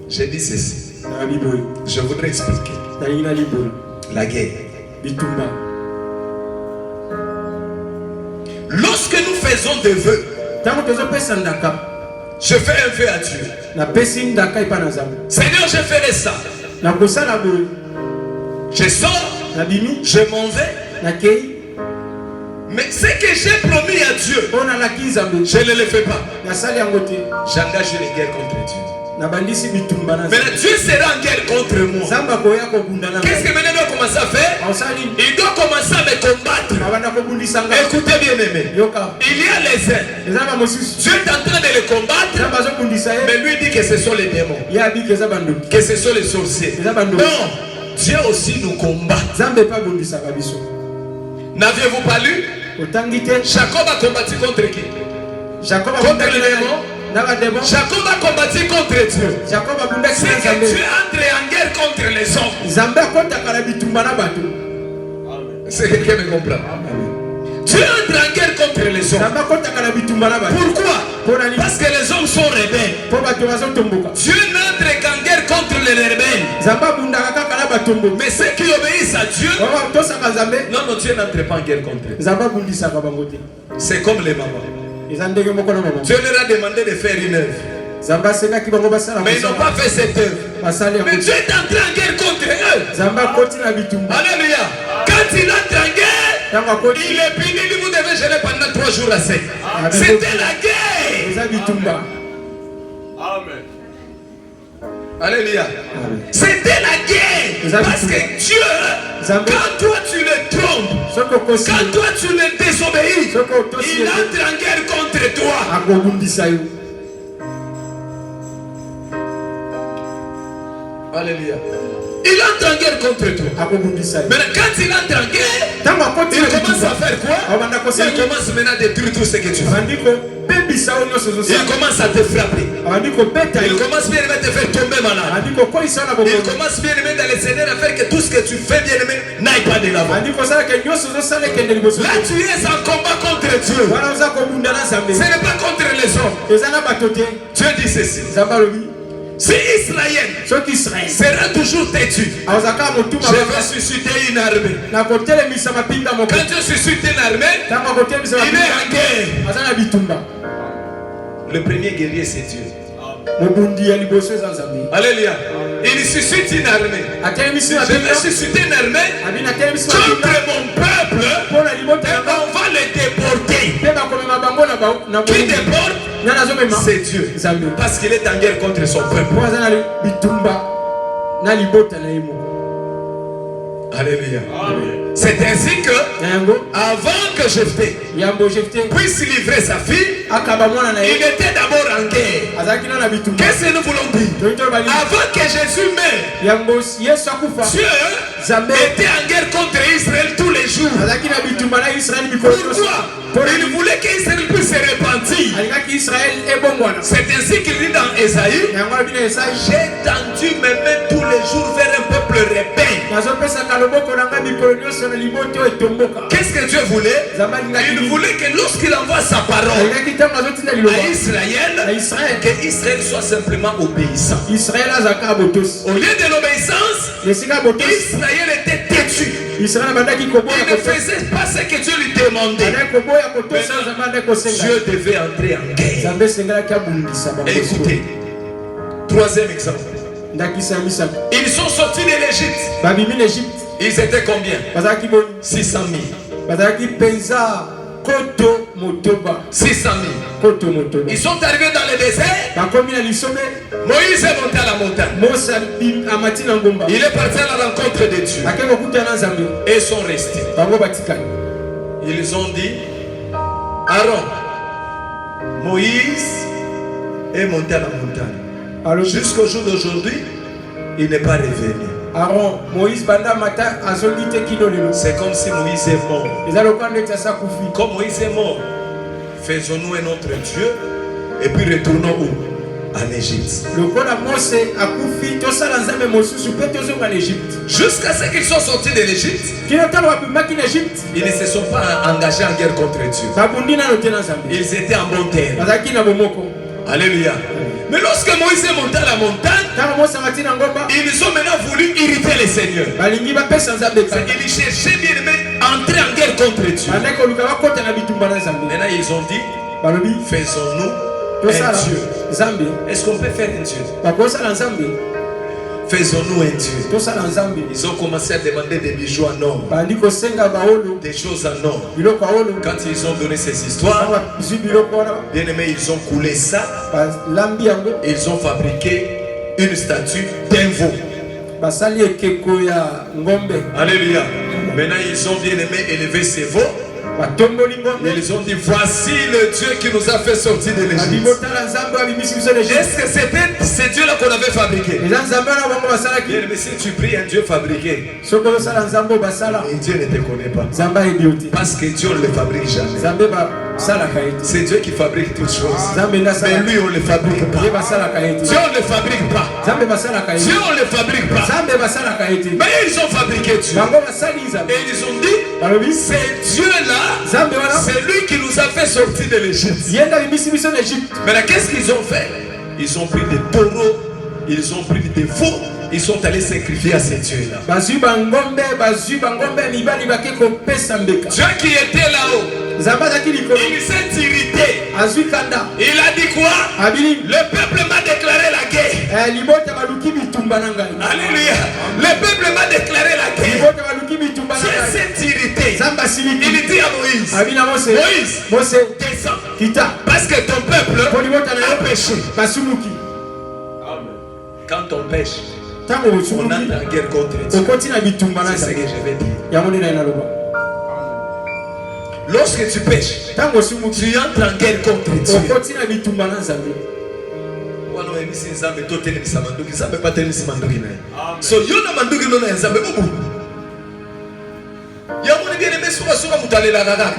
J'ai dit ceci. Je voudrais expliquer la guerre. Lorsque nous faisons des vœux, Je fais un vœu à Dieu. Seigneur, je ferai ça. Je sors, je m'en vais. Mais ce que j'ai promis à Dieu, je ne le fais pas. J'engage une guerre contre Dieu. Maintenant, Dieu sera en guerre contre moi. Qu'est-ce que maintenant il doit commencer à faire? Il doit commencer à me combattre. Écoutez bien aimé. Il y a les uns. Dieu est en train de les combattre. Mais lui dit que ce sont les démons. Que ce sont les sorciers. Non. Dieu aussi nous combat. N'aviez-vous pas lu? Jacob a combattu contre qui? Contre les démons. Jacob a combattu contre Dieu. C'est que Dieu entre en guerre contre les hommes. C'est quelqu'un me comprend. Dieu entre en guerre contre les hommes. Pourquoi? Parce que les hommes sont rebelles. Dieu n'entre qu'en guerre contre les rebelles. Mais ceux qui obéissent à Dieu, non, Dieu n'entre pas en guerre contre eux. C'est comme les mamans. Dieu leur a demandé de faire une œuvre. Mais ils n'ont pas fait cette œuvre. Mais Dieu est entré en guerre contre eux. Alléluia. Quand il entre en guerre, il est puni. Vous devez gérer pendant 3 jours à 7. C'était la guerre. Amen. Alléluia. C'était la guerre. Parce que Dieu, quand toi tu le trompes, quand toi tu le désobéis, il entre en guerre contre toi. Alléluia. Il entre en guerre contre toi. Mais quand il entre en guerre, il commence à faire quoi? Il commence maintenant à détruire tout ce que tu fais. Il commence à te frapper. Il commence bien à te faire tomber malade. Il commence bien à dans les Seigneur à faire que tout ce que tu fais bien aimé n'aille pas de l'avant. Là tu es en combat contre Dieu. Ce n'est pas contre les hommes. Dieu dit ceci. Si Israël sera toujours têtu, je vais susciter une armée. Quand Dieu suscite une armée, il est en guerre. Le premier guerrier, c'est Dieu. Alléluia. Il suscite une armée. Je vais susciter une armée contre mon peuple. Et on va les déporter. Qui déporte? C'est Dieu. Parce qu'il est en guerre contre son peuple. Alléluia. C'est ainsi que, avant que Jephthé puisse livrer sa fille, il était d'abord en guerre. Qu'est-ce que nous voulons dire? Avant que Jésus meure, Dieu était en guerre contre Israël tous les jours. Pourquoi? Il voulait qu'Israël puisse se repentir. C'est ainsi qu'il dit dans Ésaïe, j'ai tendu mes mains tous les jours vers un peuple rebelle. Qu'est-ce que Dieu voulait? Il voulait que lorsqu'il envoie sa parole à Israël, que Israël soit simplement obéissant. Au lieu de l'obéissance, Israël était têtu. Il ne faisait pas ce que Dieu lui demandait. Dieu devait entrer en guerre. Et écoutez, troisième exemple. Ils sont sortis de l'Égypte. Ils étaient combien? 600 000. 600 000. Ils sont arrivés dans le désert. Moïse est monté à la montagne. Il est parti à la rencontre de Dieu. Et ils sont restés. Ils ont dit, Aaron, Moïse est monté à la montagne. Jusqu'au jour d'aujourd'hui, il n'est pas revenu. Aaron, Moïse banda mata azongite kilolelo. C'est comme si Moïse est mort. Comme Moïse est mort, faisons-nous un autre Dieu et puis retournons où? En Égypte. Jusqu'à ce qu'ils soient sortis de l'Égypte, ils ne se sont pas engagés en guerre contre Dieu. Ils étaient en bon terme. Alléluia. Mais lorsque Moïse est monté à la montagne, ils ont maintenant voulu irriter les seigneurs. Ils cherchaient bien entrer en guerre contre Dieu. Maintenant ils ont dit, faisons-nous Dieu. Est-ce qu'on peut faire un Dieu? Faisons-nous un Dieu. Ils ont commencé à demander des bijoux en or, des choses en or. Quand ils ont donné ces histoires, bien aimés, ils ont coulé ça. Ils ont fabriqué une statue d'un veau. Alléluia. Maintenant, ils ont bien aimé élever ces veaux. Ils ont dit, voici le Dieu qui nous a fait sortir de l'Égypte. Est-ce que c'était ce Dieu-là qu'on avait fabriqué? Mais si tu pries un Dieu fabriqué, et Dieu ne te connaît pas. Parce que Dieu ne le fabrique jamais. C'est Dieu qui fabrique toutes choses. Mais lui, on ne le fabrique pas. Dieu ne le fabrique pas. Dieu ne le fabrique pas. Mais ils ont fabriqué Dieu. Et ils ont dit, c'est Dieu-là. C'est lui qui nous a fait sortir de l'Égypte. Mais là, qu'est-ce qu'ils ont fait? Ils ont pris des taureaux, ils ont pris des veaux, ils sont allés sacrifier à ces dieux-là. Dieu qui était là-haut, il s'est irrité. Il a dit quoi? Le peuple m'a déclaré la guerre. Alléluia. Le peuple m'a déclaré la guerre. Dieu s'est irrité. Il dit à Moïse, Moïse, descends. Parce que ton peuple a péché. Quand on pêche, on entre en guerre contre Dieu. C'est ce que je vais dire. Lorsque tu pêches, tu entres en guerre contre Dieu. So you na manduki no na nzambe bubu. Ya moni bien aimé soka mutalela kaka.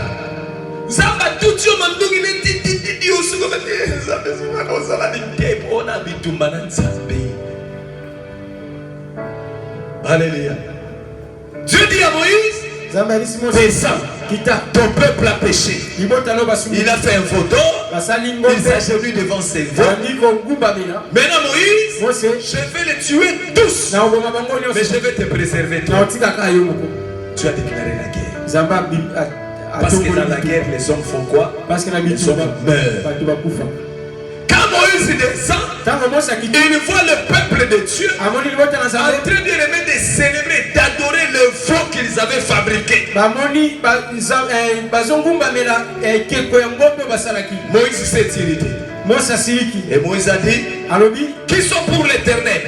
Zamba tuti yo manduki ne titi usuko ba nzambe soka ko sala ni tempo ona bitumba na nzambe. Alléluia. Dieu dit à Moïse, descends, ton peuple a péché. Il a fait un photo, il s'est genoux devant ses veaux. Maintenant Moïse, je vais les tuer tous, mais je vais te préserver toi. Tu as déclaré la guerre. Parce que dans la guerre, les hommes font quoi? Les hommes meurent. Quand Moïse descend, il voit le peuple de Dieu en train de célébrer, d'adorer le veau qu'ils avaient fabriqué. Moïse s'est irrité. Et Moïse a dit, qui sont pour l'éternel?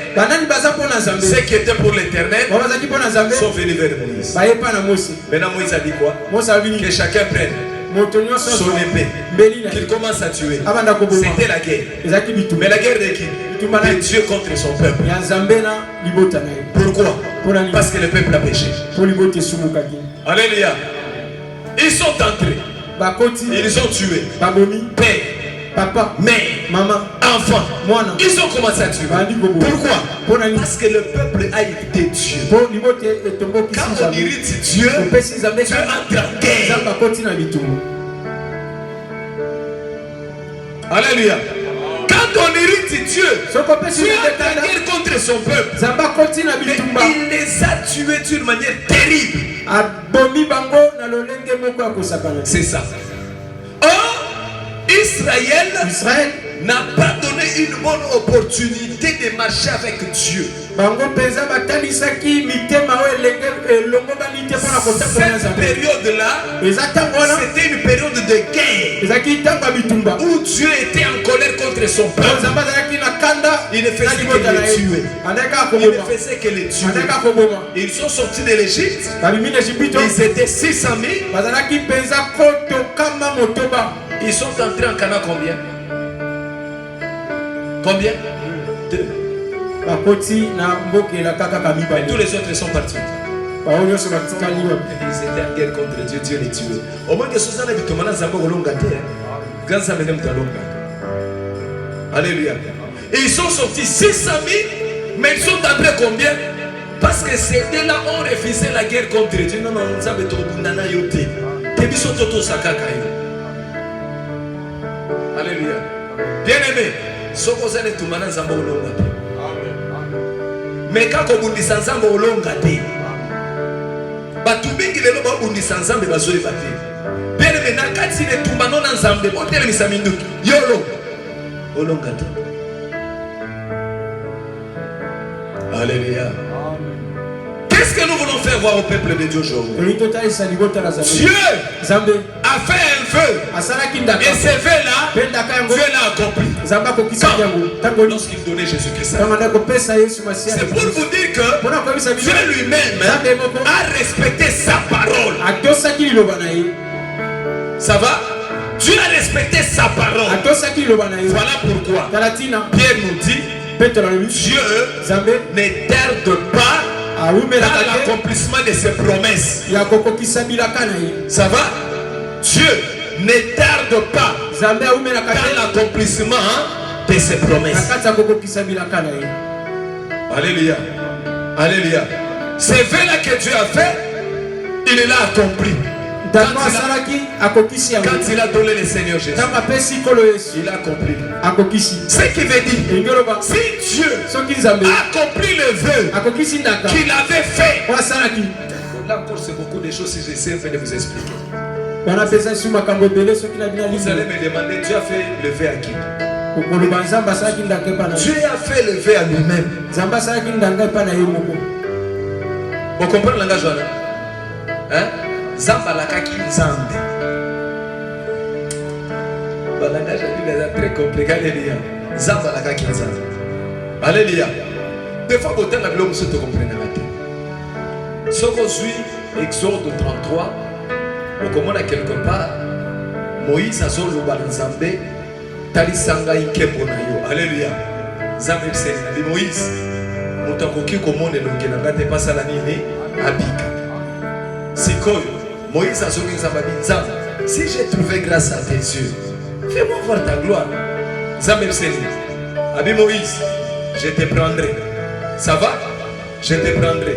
Ceux qui étaient pour l'éternel sont venus vers Moïse. Maintenant Moïse a dit quoi? Que chacun prenne son épée, qu'il commence à tuer. C'était la guerre. Mais la guerre de qui? De Dieu contre son peuple. Pourquoi? Parce que le peuple a péché. Alléluia. Ils sont entrés. Ils ont tué. Père, papa, mère, maman, enfant. Ils ont commencé à tuer. Pourquoi? Parce que le peuple a irrité Dieu. Quand on irrite Dieu, Dieu entre en guerre. Alléluia. Quand on irrite Dieu, Dieu entre en guerre contre son peuple. Mais il les a tués d'une manière terrible. C'est ça. Or, Israël n'a pas donné une bonne opportunité de marcher avec Dieu. Cette période-là, c'était une période de guerre où Dieu était en colère contre son peuple. Il ne faisait que les tuer. Il ne faisait que les tuer. Ils sont sortis de l'Égypte. Ils étaient 600 000. Ils sont entrés en Canaan combien? Combien? 2. Tous les autres sont partis. Ils étaient en guerre contre Dieu, Dieu les tuait. Au moins que ce soit Alléluia. Et ils sont sortis 600 000, mais ils sont entrés combien? Parce que c'était là on refusait la guerre contre Dieu. Non, on savait tout. Alléluia. Bien-aimé, ce que vous allez tout maintenant, c'est mais quand on dit sans zambo olonga te, batubingi lelo ba bundi sans zambe bazoe bate. Bien-aimé, na kati ne tumbano na zambe, hôtel misaminduki. Yolo. Olongata. Alléluia. Qu'est-ce que nous voulons faire voir au peuple de Dieu aujourd'hui? Dieu a fait un vœu. Et ce vœu-là, Dieu l'a accompli. Lorsqu'il donnait Jésus-Christ. C'est pour vous dire que Dieu lui-même a respecté sa parole. Ça va? Dieu a respecté sa parole. Voilà pourquoi Pierre nous dit, Dieu ne tarde pas dans l'accomplissement de ses promesses. Ça va? Dieu ne tarde pas dans l'accomplissement de ses promesses. Alléluia. Alléluia. Ce vœu-là que Dieu a fait, il l'a accompli. Quand il a donné le Seigneur Jésus, il a accompli. Ce qui veut dire, si Dieu a accompli le vœu qu'il avait fait, là encore c'est beaucoup de choses si j'essaie de vous expliquer. Vous allez me demander, Dieu a fait le vœu à qui? Dieu a fait le vœu à lui-même. Vous comprenez le langage? Hein? Zamba la kaki nzambe. Le langage est très compliqué. Alléluia. Zamba la kaki nzambe. Alléluia. Des fois, vous avez la blonde, vous comprenez la tête. Ce qu'on suit, Exode 33, on commence quelque part. Moïse a son loba nzambe. Talisanga inkembo na yo. Alléluia. Zamba c'est Moïse. Mutakoki komone longena ngate pasa la nini abika. Sikoyo. Moïse a sauvé sa famille. Si j'ai trouvé grâce à tes yeux, fais-moi voir ta gloire. Zambé Abi Moïse, je te prendrai. Ça va? Je te prendrai.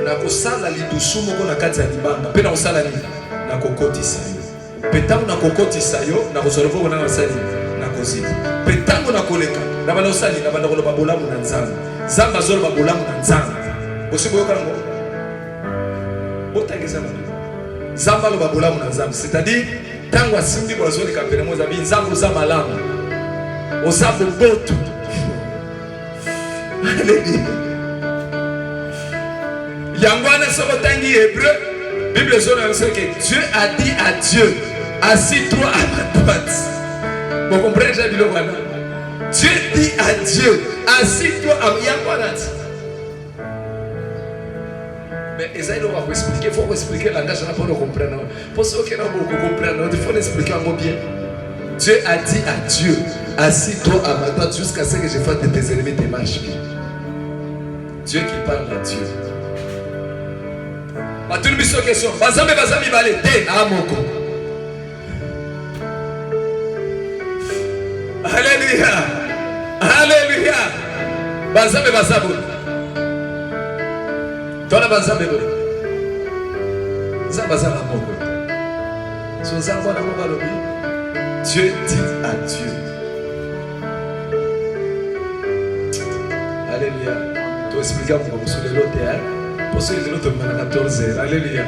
Nakosala lidusumo ko nakati ya libanga. Pe nakosala ni nakokotisa yo. Petango nakokotisa yo nakosolova ko nakosali nakozita. Petango nakoleka na balosali na bandakoloba bolamu na nzambe. Zamba zolo bolamu na nzambe. Osibo yokango. Botangeza na Zamba lo babolamu na nzambe, c'est-à-dire tango asimbi bozoli kapele mo zabi nzambe za malamu osabu botu. Yangwana sobo tangi hébreu, Bible zone dit que Dieu a dit à Dieu, assis-toi à ma droite. Vous comprenez j'ai dit le voilà. Dieu dit à Dieu, assis-toi à Yangwana. Mais Esaïe va vous expliquer, il faut vous expliquer le langage pour le comprendre. Pour ceux qui n'ont pas comprendre, il faut l'expliquer un mot bien. Dieu a dit à Dieu, assis-toi à ma droite jusqu'à ce que je fasse de tes ennemis tes marches. Dieu qui parle à Dieu. Ma toute mission question. Bazami balé te amoko. Alléluia. Alléluia. Bazami. Tona bazambe bo. Zamba moko. So zamba na moko lobi. Dieu dit à Dieu. Alléluia. Tu expliques pour sur le lot pour ceux qui l'autre à 14h. Alléluia.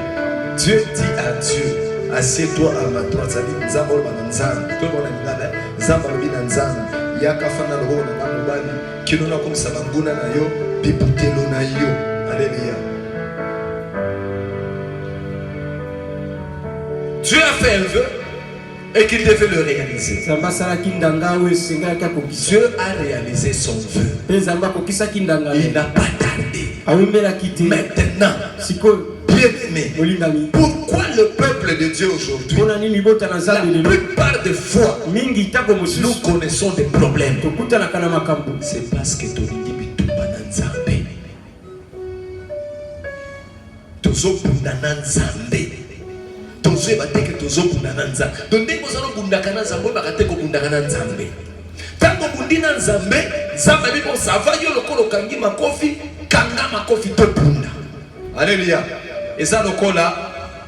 Dieu dit à Dieu, assieds-toi à ma droite. Ça dit Zamba ba nzambe. Tout le monde a ngala. Zamba lobi na nzambe. Yaka fana lo na mobali. Kinona comme ça banguna na yo, piputelo na yo. Alléluia. Dieu a fait un vœu et qu'il devait le réaliser. Dieu a réalisé son vœu. Il n'a pas tardé. Maintenant, bien aimé, pourquoi le peuple de Dieu aujourd'hui, la plupart des fois, nous connaissons des problèmes? C'est parce que ton Tozo bateke tozo bundana nzambe. Donde kozalo bundakana nzambe bakate ko bundakana nzambe. Tango bundina nzambe, nzambe biko sava yo lokolo kangi makofi, kanga makofi to bunda. Alléluia. Eza lokola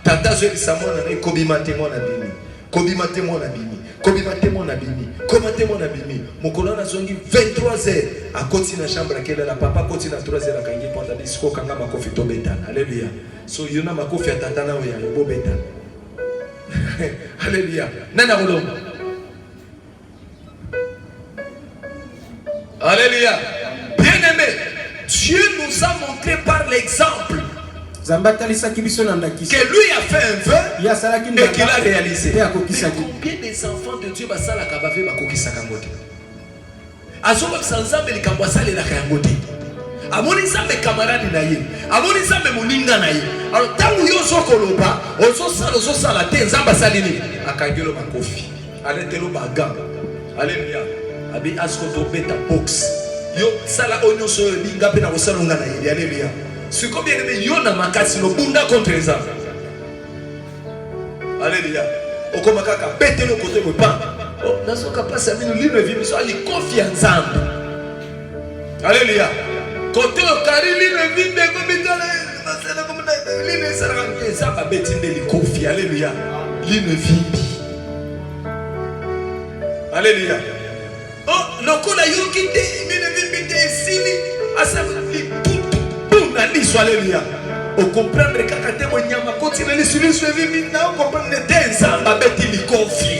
tata zo bisamona na kobima témoin na bini. Kobima témoin na bini. Kobima témoin na bini. Koma témoin na bini. Mokolo na zongi 23h a koti na chambre kele la papa koti na 3h kangi ponda disco kanga makofi to betana. Alléluia. So yona makofi atata na oya yo betana. Alléluia. Nana Rolomba. Alléluia. Bien-aimé, Dieu nous a montré par l'exemple que lui a fait un vœu et qu'il a réalisé. Combien des enfants de Dieu basala kabavé bakokisa kangote? Azoba sanzambe likambwasa le la kangote. Amoni zambe camarade na ye. Amoni zambe moninga na ye. Alors tangu yo zokoloba, ozo sala te nzamba salini. Akangelo makofi. Aletelo baga. Alléluia. Abi askoto beta box. Yo sala onyo so linga pe na kosala ngana ye. Alléluia. Si combien de yo na makasi no bunda contre les hommes. Alléluia. Okoma kaka betelo kote mo pa. Oh, nasoka pasa mino lino vi miso ali confiance nzambe. Alléluia. Côté au Carili, le vide de Gomitala, l'île Sarangé, ça va bêtir de l'Ikofi. Alléluia. L'île vide. Alléluia. Oh, le coup de Yokite, l'île vide, Sili, à sa vie, tout, la liste, alléluia. On comprend que quand on y a ma continue sur le suivi, maintenant, on comprend que les gens va bêtir l'Ikofi.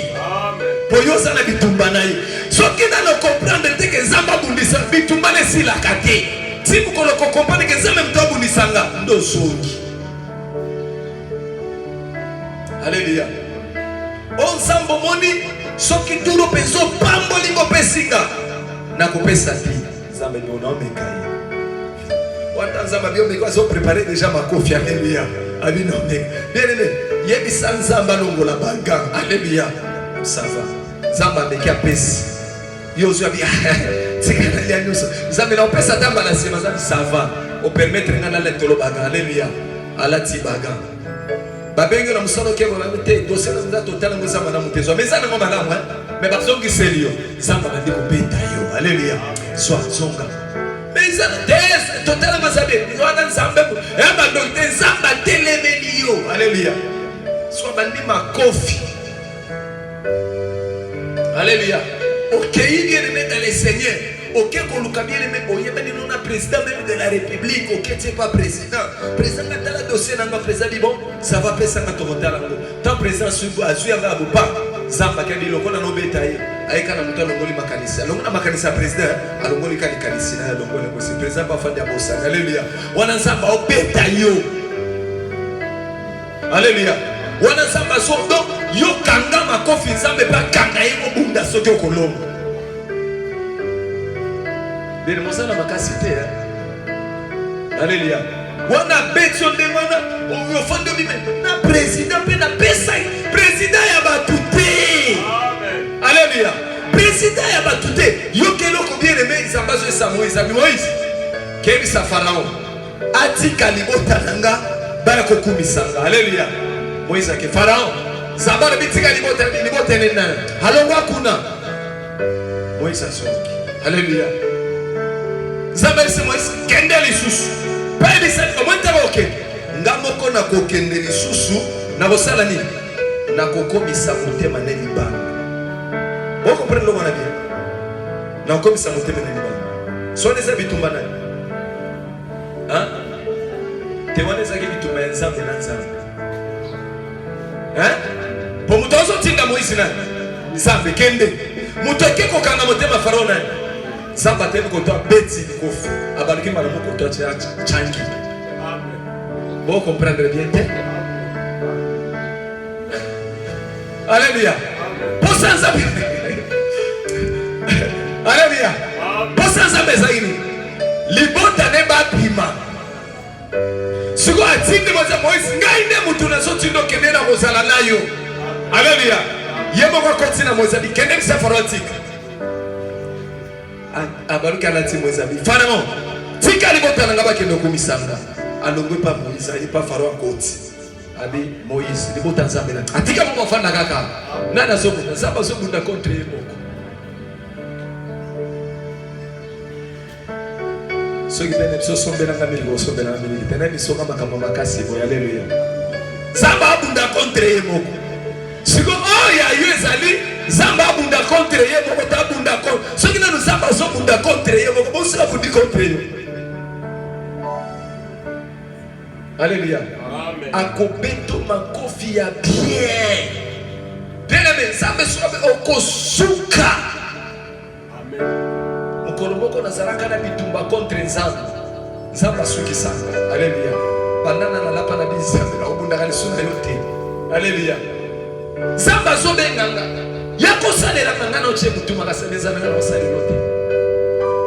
Pour yo ça la bitumbanaï. Ce qui n'a le comprendre que les gens va bundisa, bitumbanaï si la kate. Si vous comprenez que ça même temps vous n'y sanga, nous sommes. Alléluia. On s'embomoni, ce qui tout le peso, pamboli mo pesinga. Na kopesa ti, zambe no na mekai. Wanta zamba bio meko so préparer déjà ma kofi. Alléluia. Abi no me. Bien aimé, yebi san zamba longo la banga. Alléluia. Ça va. Zamba meki apesi. Yo zo abi. Ça va. Au permettre de baga. Alléluia. Allah ti baga. Babengo na musoro ke mo te dossier na total ngo zamba na mutezo. Mais ça ngo malamu hein. Mais ba zongi selio. Zamba ba ndiko beta yo. Alléluia. Soit zonga. Mais ça des total mazabe. Wana nzambe. E ba docteur zamba telemeli yo. Alléluia. Soit bandi makofi. Alléluia. Ok, il vient de mettre les seigneurs. Ok, qu'on nous bien les mettre. Il y a un président même de la République. Ok, tu n'es pas président. Président, tu as le dossier dans le président. Dit bon, ça va passer dans ton retard. Tant président, si vous avez un peu pas, Zamba qui a dit le qu'on a nos bétails. Aïe, quand on a monté l'ongoli makanisa. L'ongoli makanisa président. L'ongoli kanisina. L'ongoli président pas fait d'abord. Alléluia. On a Zamba au bétail. Alléluia. On a Zamba so donc yo kanga makofi Nzambe ba kanga yemo bunda soki okolongo. Bele mosala makasi te. Alléluia. Wana betso de wana o fondo bime na président pe na pesa président ya batute. Amen. Alléluia. Président ya batute yo kelo ko bien aimé Nzamba zo sa Moïse. Kebi sa Pharaon. Atika libota nanga ba ko kumisanga. Alléluia. Moïse ke Pharaon Zamba le bitika libota nena. Halongwa kuna. Moïse asoki. Alléluia. Zamba se Moïse kende lisusu. Pa ebisa komenta boke. Ngamoko na kokende lisusu na bosala ni. Na kokomisa motema na libanga. Boko prendre lo wana bien. Na kokomisa motema na libanga. Soneza bitumba na. Hein? Te waneza ki bitumba ya Nzambe na Nzambe. Hein? Pour muto zo tinga Moïse na. Nzambe kende. Muto keko kanga motema Farao na. Zamba tebe ko to beti kofi. Abaluki mala moko to changi. Amen. Vous comprenez bien? Alléluia. Pour ça Nzambe. Alléluia. Pour ça Nzambe zaini. Libota ne ba pima. Suko atinde Moïse ngai ne mutu na so tindo kende na kozala nayo. Alléluia. Yemo ko kontina Moïse bi kende sa farotika. Abaruka na ti Moïse bi. Pharaon. Tika libota nga ba kende ko misanga. Alongwe pa Moïse, ali pa Pharaon koti. Abi Moïse, libota Nzambe na. Atika mo mafana kaka. Nana zo bunda, Nzamba zo bunda contre yemo. Ceux qui viennent de somber dans la milieu, somber dans la milieu. Tenez, ils sont comme un makasi. Alléluia. Zamba bunda contre yemo. Si vous oh ya yezali, Zamba bunda contre yemo, ta bunda contre. Ceux qui nous Zamba sont bunda contre yemo, comment ça vous dit contre yemo? Alléluia. Amen. Akobeto makofi ya bien. Bien aimé, Zamba soit okosuka. Amen. mokolomoko na zaraka na bitumba contre nzambe. Nzambe asukisa. Alléluia. Banana na lapa na bizambe na obunda kali suna yote. Alléluia. Nzambe azobenganga. Yako salela ngana oche mutuma kasemeza na osali lote.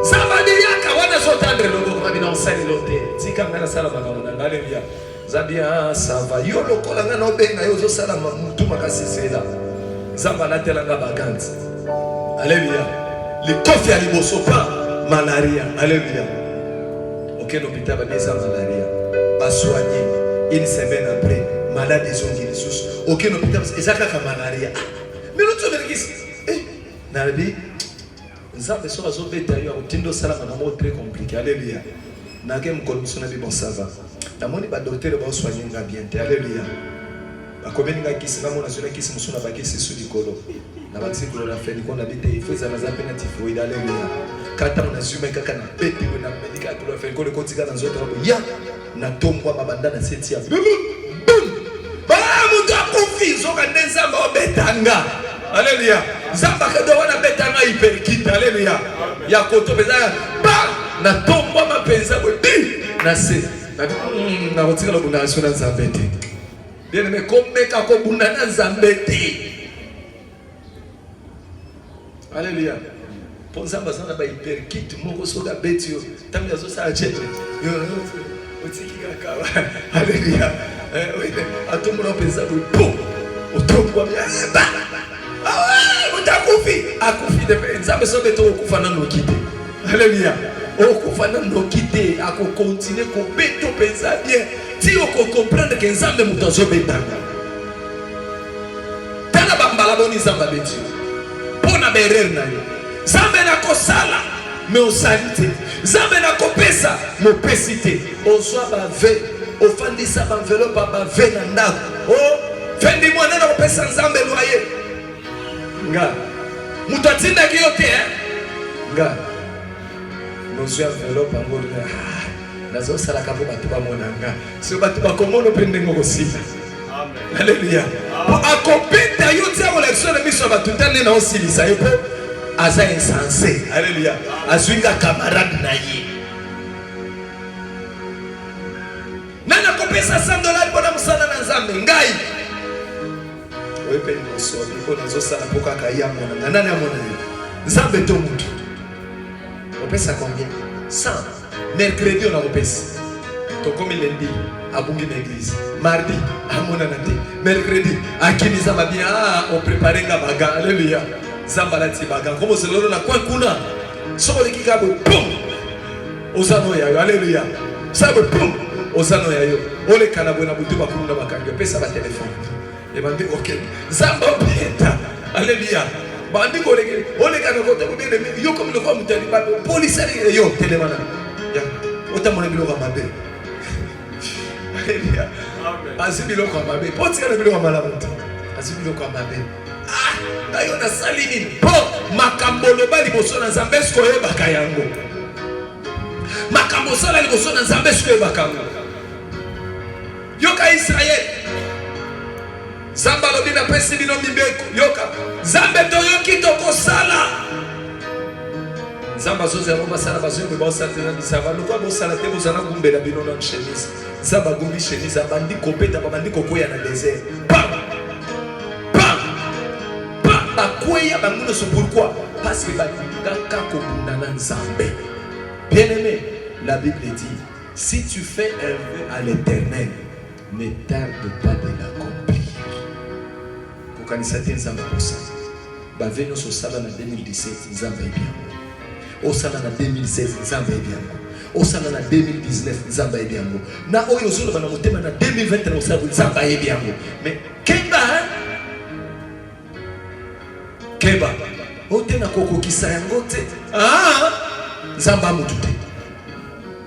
Nzambe yaka wana zotandre logo kwa bina osali lote. Tika ngana sala bakamona. Alléluia. Zabia sava yo lokola ngana obenga yo zosala mutuma kasisela. Nzambe anatelanga baganzi. Alléluia. Le kofi aliboso pas malaria. Alléluia. Aucun hôpital va bien malaria. Pas soigné. Une semaine après, malade des ondes de sous. Aucun hôpital et ça ka malaria. Mais nous sommes ici. Nabi, nous avons besoin de bêta yo tindo sala na mot très compliqué. Alléluia. Na kem commission na bi bon ça va. Na moni ba docteur ba soigner nga bien. Alléluia. Ba komeni nga kisi na mona zona kisi musuna ba kisi sous dikolo. Na batsikolo na feli kona bite ifuza na za pena tifoid. Alléluia. Kata mona zuma kaka na bete na medika to feli ko le kotika na zoto ya na tombwa mabanda na setia. Ba mutu akufi zoka nzamba obetanga. Alléluia. Zamba kado wana betanga hyperkita. Alléluia. Ya koto peza ba na tombwa mapenza bo di na se. Na kotika lo bunda sona nzambete. Bien aimé komeka ko bunda na nzambete. Alléluia. Pour ça, parce qu'on a hyperkit, mon soga betio, tant que ça a changé. Alléluia. À tout le monde pense ça, bon, au top, bah, ah ouais, on t'a confié. À confier de ça, mais ça met au coup fanant nos quitter. Alléluia. Au coup fanant nos quitter, à continuer, qu'on béto pense bien. Si on comprend que ça me monte sur bétanga. T'as la bambala bonne zamba betio. Pona berer na yo. Zambe na kosala me osalite. Zambe na kopesa mo pesite. Ozwa ba ve, ofandisa ba envelope ba ve na ndako. Oh, fendi mwana na kopesa nzambe loyer. Nga. Mutatinda kiyote Nga. Nozwa envelope ngolo na. Nazo sala kabo batu ba monanga. So batu ba komono pende ngoko sita. Amen. Alléluia. Akopita yote ya collection de mission batutane na osilisa yepo aza insensé. Alléluia. Azwinga camarade na ye. Nana kopesa $100 bona musala na nzambe ngai. Wepe ni mosoni bona zosala poka kaya mona. Nani amona yo? Nzambe to mutu. Opesa combien? 100. Mercredi on a opesa. To comme lundi abungi na église. Mardi amona na te. Mercredi akini zamba bien on préparer nga baga. Alléluia. Zamba la ti baga. Comme c'est lolo na kwa kuna. Soko le kikabo boum. Osano ya yo. Alléluia. Sabo boum. Osano ya yo. Ole kana bona butu ba kuna bakangi. Pesa ba téléphone. Et bandi OK. Zamba peta. Alléluia. Bandi ko ole kana ko te bien yo comme le quoi mutali ba police yo télémana. Ya. Otamona biloko mabe. Alléluia. Amen. Azibilo kwa mabe. Poti kana bilo kwa malamu. Azibilo kwa mabe. Ah, ngayo na salini. Po makambo loba liboso na Nzambe sko yebaka yango. Makambo sala liboso na Nzambe sko yebaka yango. Yoka Israël. Zamba lobi na pesi bino mimbeko. Yoka. Nzambe to yoki to kosala. Zamba zoze ngoma sala bazwe ba osatena bisava lokwa bo sala te bozana kumbela bino na chemise. Zamba gumbi chemise abandi kopeta babandi kokoya na désert. Bam! Bam! Bam! Bakoya banguno so pourquoi? Parce que bakaka kobunda na Nzambe. Bien-aimé, la Bible dit si tu fais un vœu à l'Éternel, ne tarde pas de l'accomplir. Kokanisa te Nzambe kosa. Ba veno so sala na 2017 Nzambe bien. Au sana na 2016 Nzambe ebiango. Au sana na 2019 Nzambe ebiango. Na oyo zolo bana motema na 2021 osabu Nzambe ebiango. Mais keba keba otena koko kisa yango te. Ah Nzamba mutu te.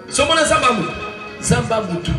Somona Nzamba mutu. Nzamba mutu.